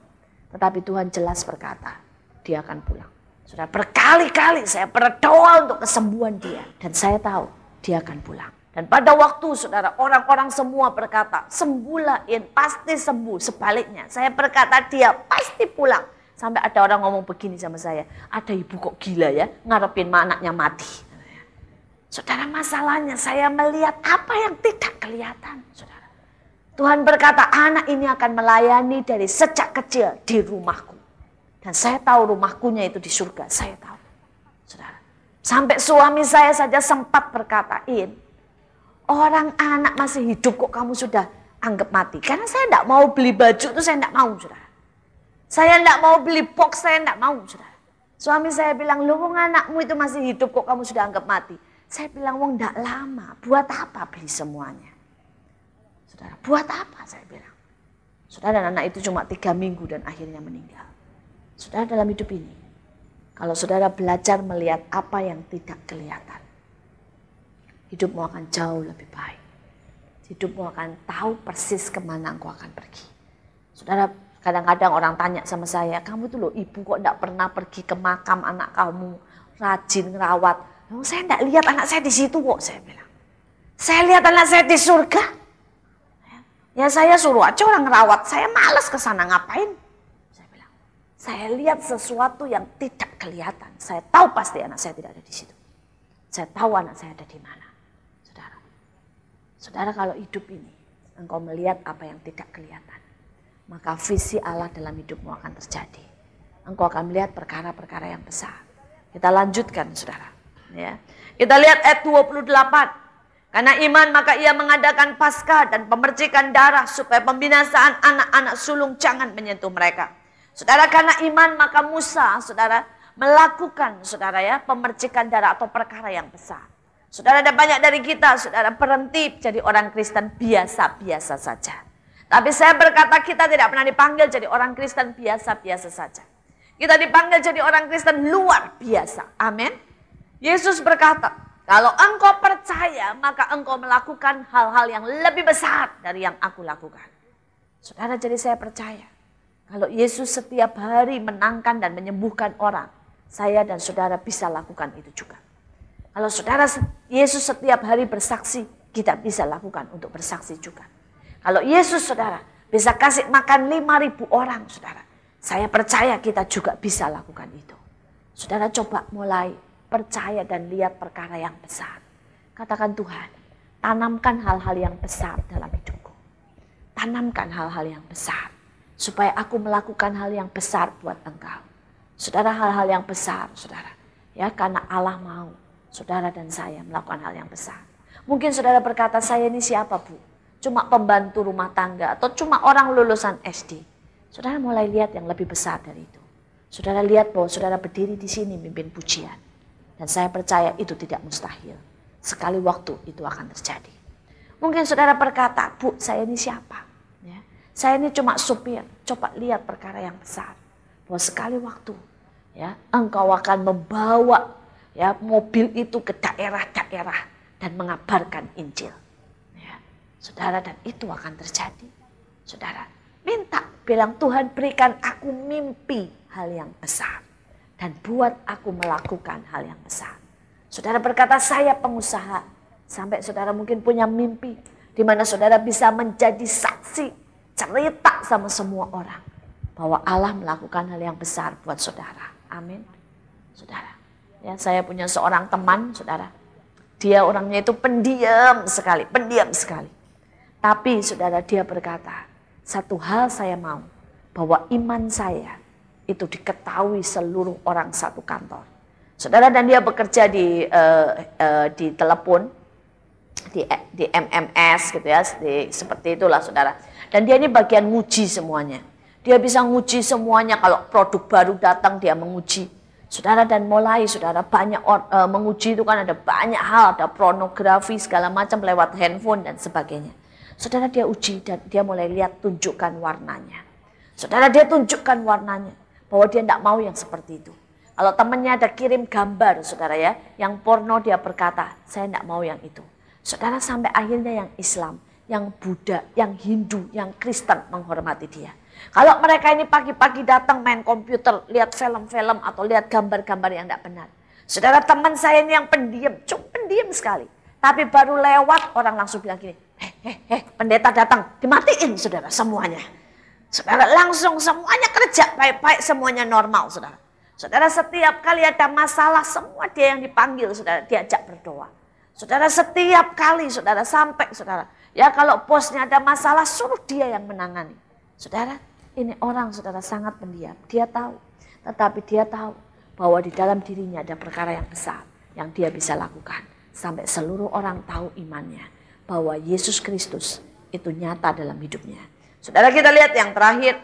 Tetapi Tuhan jelas berkata. Dia akan pulang. Saudara, berkali-kali saya berdoa untuk kesembuhan dia. Dan saya tahu dia akan pulang. Dan pada waktu saudara, orang-orang semua berkata, sembuhlah In, pasti sembuh. Sebaliknya, saya berkata dia pasti pulang. Sampai ada orang ngomong begini sama saya, ada ibu kok gila ya, ngarepin anaknya mati. Saudara, masalahnya saya melihat apa yang tidak kelihatan. Saudara, Tuhan berkata, anak ini akan melayani dari sejak kecil di rumahku. Dan saya tahu rumahkunya itu di surga, saya tahu. Saudara, sampai suami saya saja sempat berkata, In, orang anak masih hidup kok kamu sudah anggap mati. Karena saya tidak mau beli baju itu saya tidak mau saudara. Saya tidak mau beli box, saya tidak mau saudara. Suami saya bilang, loh anakmu itu masih hidup kok kamu sudah anggap mati. Saya bilang, wong tidak lama, buat apa beli semuanya. Saudara, buat apa saya bilang. Saudara, dan anak itu cuma 3 minggu dan akhirnya meninggal. Saudara, dalam hidup ini, kalau saudara belajar melihat apa yang tidak kelihatan, hidupmu akan jauh lebih baik. Hidupmu akan tahu persis kemana engkau akan pergi. Saudara, kadang-kadang orang tanya sama saya, kamu tuh loh ibu kok enggak pernah pergi ke makam anak kamu, rajin ngerawat. Loh, saya enggak lihat anak saya di situ kok, saya bilang. Saya lihat anak saya di surga. Ya saya suruh aja orang ngerawat, saya malas ke sana ngapain? Saya bilang, saya lihat sesuatu yang tidak kelihatan. Saya tahu pasti anak saya tidak ada di situ. Saya tahu anak saya ada di mana. Saudara, kalau hidup ini, engkau melihat apa yang tidak kelihatan, maka visi Allah dalam hidupmu akan terjadi. Engkau akan melihat perkara-perkara yang besar. Kita lanjutkan, saudara. Ya. Kita lihat ayat 28. Karena iman maka ia mengadakan Paskah dan pemercikan darah supaya pembinasaan anak-anak sulung jangan menyentuh mereka. Saudara, karena iman maka Musa, saudara, melakukan, saudara ya, pemercikan darah atau perkara yang besar. Saudara, ada banyak dari kita, saudara, berhenti jadi orang Kristen biasa-biasa saja. Tapi saya berkata kita tidak pernah dipanggil jadi orang Kristen biasa-biasa saja. Kita dipanggil jadi orang Kristen luar biasa. Amin. Yesus berkata, kalau engkau percaya maka engkau melakukan hal-hal yang lebih besar dari yang aku lakukan. Saudara, jadi saya percaya. Kalau Yesus setiap hari menangkan dan menyembuhkan orang, saya dan saudara bisa lakukan itu juga. Kalau saudara Yesus setiap hari bersaksi, kita bisa lakukan untuk bersaksi juga. Kalau Yesus saudara bisa kasih makan 5.000 orang saudara, saya percaya kita juga bisa lakukan itu. Saudara, coba mulai percaya dan lihat perkara yang besar. Katakan, Tuhan, tanamkan hal-hal yang besar dalam hidupku. Tanamkan hal-hal yang besar supaya aku melakukan hal yang besar buat Engkau. Saudara, hal-hal yang besar, saudara. Ya, karena Allah mau saudara dan saya melakukan hal yang besar. Mungkin saudara berkata, saya ini siapa, Bu? Cuma pembantu rumah tangga atau cuma orang lulusan SD. Saudara mulai lihat yang lebih besar dari itu. Saudara lihat bahwa saudara berdiri di sini mimpin pujian. Dan saya percaya itu tidak mustahil. Sekali waktu itu akan terjadi. Mungkin saudara berkata, Bu, saya ini siapa? Ya, saya ini cuma supir. Coba lihat perkara yang besar. Bahwa sekali waktu, ya, engkau akan membawa, ya, mobil itu ke daerah-daerah dan mengabarkan Injil. Ya, saudara, dan itu akan terjadi. Saudara, minta, bilang, Tuhan berikan aku mimpi hal yang besar. Dan buat aku melakukan hal yang besar. Saudara berkata, saya pengusaha. Sampai saudara mungkin punya mimpi. Di mana saudara bisa menjadi saksi. Cerita sama semua orang. Bahwa Allah melakukan hal yang besar buat saudara. Amin. Saudara. Ya, saya punya seorang teman, saudara. Dia orangnya itu pendiam sekali. Pendiam sekali. Tapi saudara, dia berkata, satu hal saya mau. Bahwa iman saya itu diketahui seluruh orang satu kantor. Saudara, dan dia bekerja di telepon, di MMS gitu ya, seperti itulah saudara. Dan dia ini bagian nguji semuanya. Dia bisa nguji semuanya, kalau produk baru datang dia menguji. Saudara, dan mulai saudara banyak menguji itu kan ada banyak hal, ada pornografi segala macam lewat handphone dan sebagainya. Saudara, dia uji dan dia mulai lihat tunjukkan warnanya. Saudara, dia tunjukkan warnanya bahwa dia tidak mau yang seperti itu. Kalau temannya ada kirim gambar, saudara ya, yang porno, dia berkata, saya tidak mau yang itu. Saudara, sampai akhirnya yang Islam, yang Buddha, yang Hindu, yang Kristen menghormati dia. Kalau mereka ini pagi-pagi datang main komputer, lihat film-film atau lihat gambar-gambar yang tidak benar. Saudara, teman saya ini yang pendiam, cukup pendiam sekali. Tapi baru lewat, orang langsung bilang gini, pendeta datang, dimatiin saudara semuanya. Saudara, langsung semuanya kerja baik-baik, semuanya normal saudara. Saudara, setiap kali ada masalah, semua dia yang dipanggil, saudara, diajak berdoa. Saudara, setiap kali, saudara, sampai, saudara, ya kalau bosnya ada masalah, suruh dia yang menangani. Saudara, ini orang, saudara, sangat pendiam. Dia tahu, tetapi dia tahu bahwa di dalam dirinya ada perkara yang besar yang dia bisa lakukan. Sampai seluruh orang tahu imannya, bahwa Yesus Kristus itu nyata dalam hidupnya. Saudara, kita lihat yang terakhir,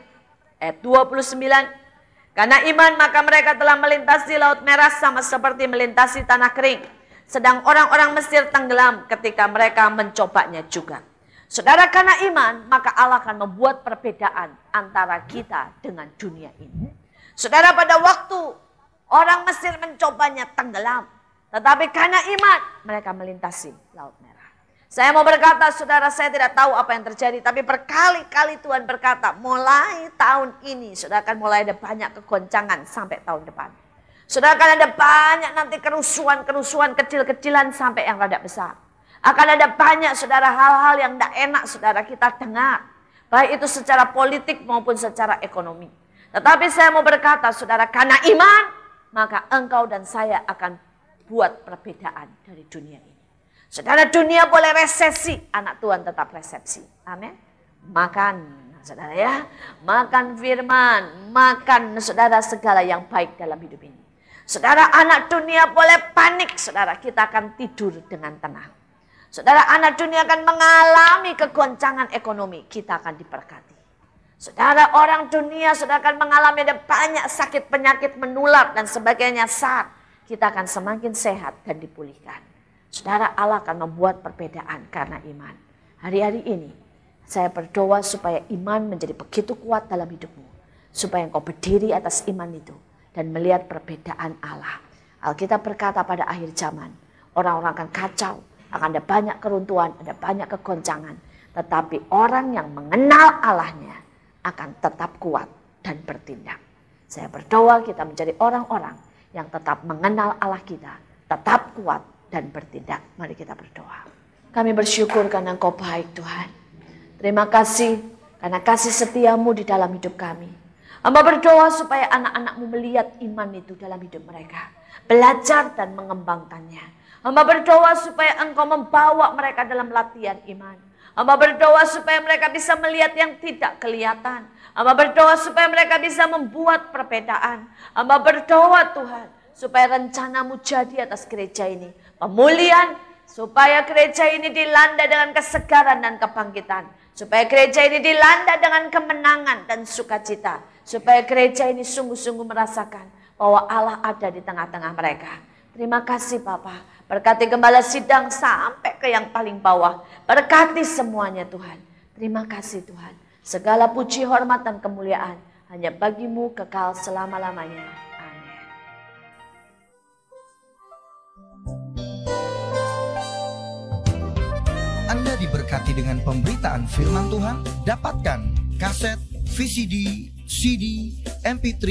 ayat 29. Karena iman maka mereka telah melintasi laut merah sama seperti melintasi tanah kering. Sedang orang-orang Mesir tenggelam ketika mereka mencobanya juga. Saudara, karena iman maka Allah akan membuat perbedaan antara kita dengan dunia ini. Saudara, pada waktu orang Mesir mencobanya tenggelam. Tetapi karena iman mereka melintasi laut merah. Saya mau berkata, saudara, saya tidak tahu apa yang terjadi. Tapi berkali-kali Tuhan berkata, mulai tahun ini, saudara, akan mulai ada banyak kegoncangan sampai tahun depan. Saudara, akan ada banyak nanti kerusuhan-kerusuhan kecil-kecilan sampai yang rada besar. Akan ada banyak, saudara, hal-hal yang tidak enak, saudara, kita dengar. Baik itu secara politik maupun secara ekonomi. Tetapi saya mau berkata, saudara, karena iman, maka engkau dan saya akan buat perbedaan dari dunia ini. Saudara, dunia boleh resesi, anak Tuhan tetap resepsi. Amin. Makan, saudara ya. Makan firman, makan, saudara, segala yang baik dalam hidup ini. Saudara, anak dunia boleh panik, saudara, kita akan tidur dengan tenang. Saudara, anak dunia akan mengalami kegoncangan ekonomi, kita akan diberkati. Saudara, orang dunia saudara akan mengalami ada banyak sakit penyakit menular dan sebagainya, saat kita akan semakin sehat dan dipulihkan. Saudara, Allah akan membuat perbedaan karena iman. Hari-hari ini saya berdoa supaya iman menjadi begitu kuat dalam hidupmu. Supaya engkau berdiri atas iman itu dan melihat perbedaan Allah. Alkitab berkata pada akhir zaman, orang-orang akan kacau, akan ada banyak keruntuhan, ada banyak kegoncangan. Tetapi orang yang mengenal Allahnya akan tetap kuat dan bertindak. Saya berdoa kita menjadi orang-orang yang tetap mengenal Allah kita, tetap kuat dan bertindak. Mari kita berdoa. Kami bersyukur karena Engkau baik, Tuhan. Terima kasih karena kasih setiamu di dalam hidup kami. Hamba berdoa supaya anak-anakmu melihat iman itu dalam hidup mereka. Belajar dan mengembangkannya. Hamba berdoa supaya Engkau membawa mereka dalam latihan iman. Hamba berdoa supaya mereka bisa melihat yang tidak kelihatan. Hamba berdoa supaya mereka bisa membuat perbedaan. Hamba berdoa Tuhan, supaya rencana-Mu jadi atas gereja ini. Pemulihan, supaya gereja ini dilanda dengan kesegaran dan kebangkitan. Supaya gereja ini dilanda dengan kemenangan dan sukacita. Supaya gereja ini sungguh-sungguh merasakan bahwa Allah ada di tengah-tengah mereka. Terima kasih Bapa. Berkati gembala sidang sampai ke yang paling bawah. Berkati semuanya Tuhan. Terima kasih Tuhan. Segala puji, hormat, dan kemuliaan hanya bagi-Mu kekal selama-lamanya. Amin. Anda diberkati dengan pemberitaan firman Tuhan. Dapatkan kaset, VCD, CD, MP3,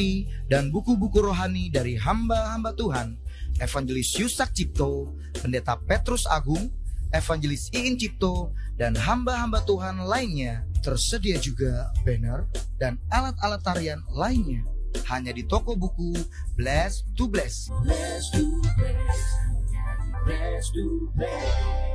dan buku-buku rohani dari hamba-hamba Tuhan Evangelis Yusak Cipto, Pendeta Petrus Agung, Evangelis Iin Cipto, dan hamba-hamba Tuhan lainnya. Tersedia juga banner dan alat-alat tarian lainnya. Hanya di toko buku Bless to Bless. Bless to Bless. Bless to Bless.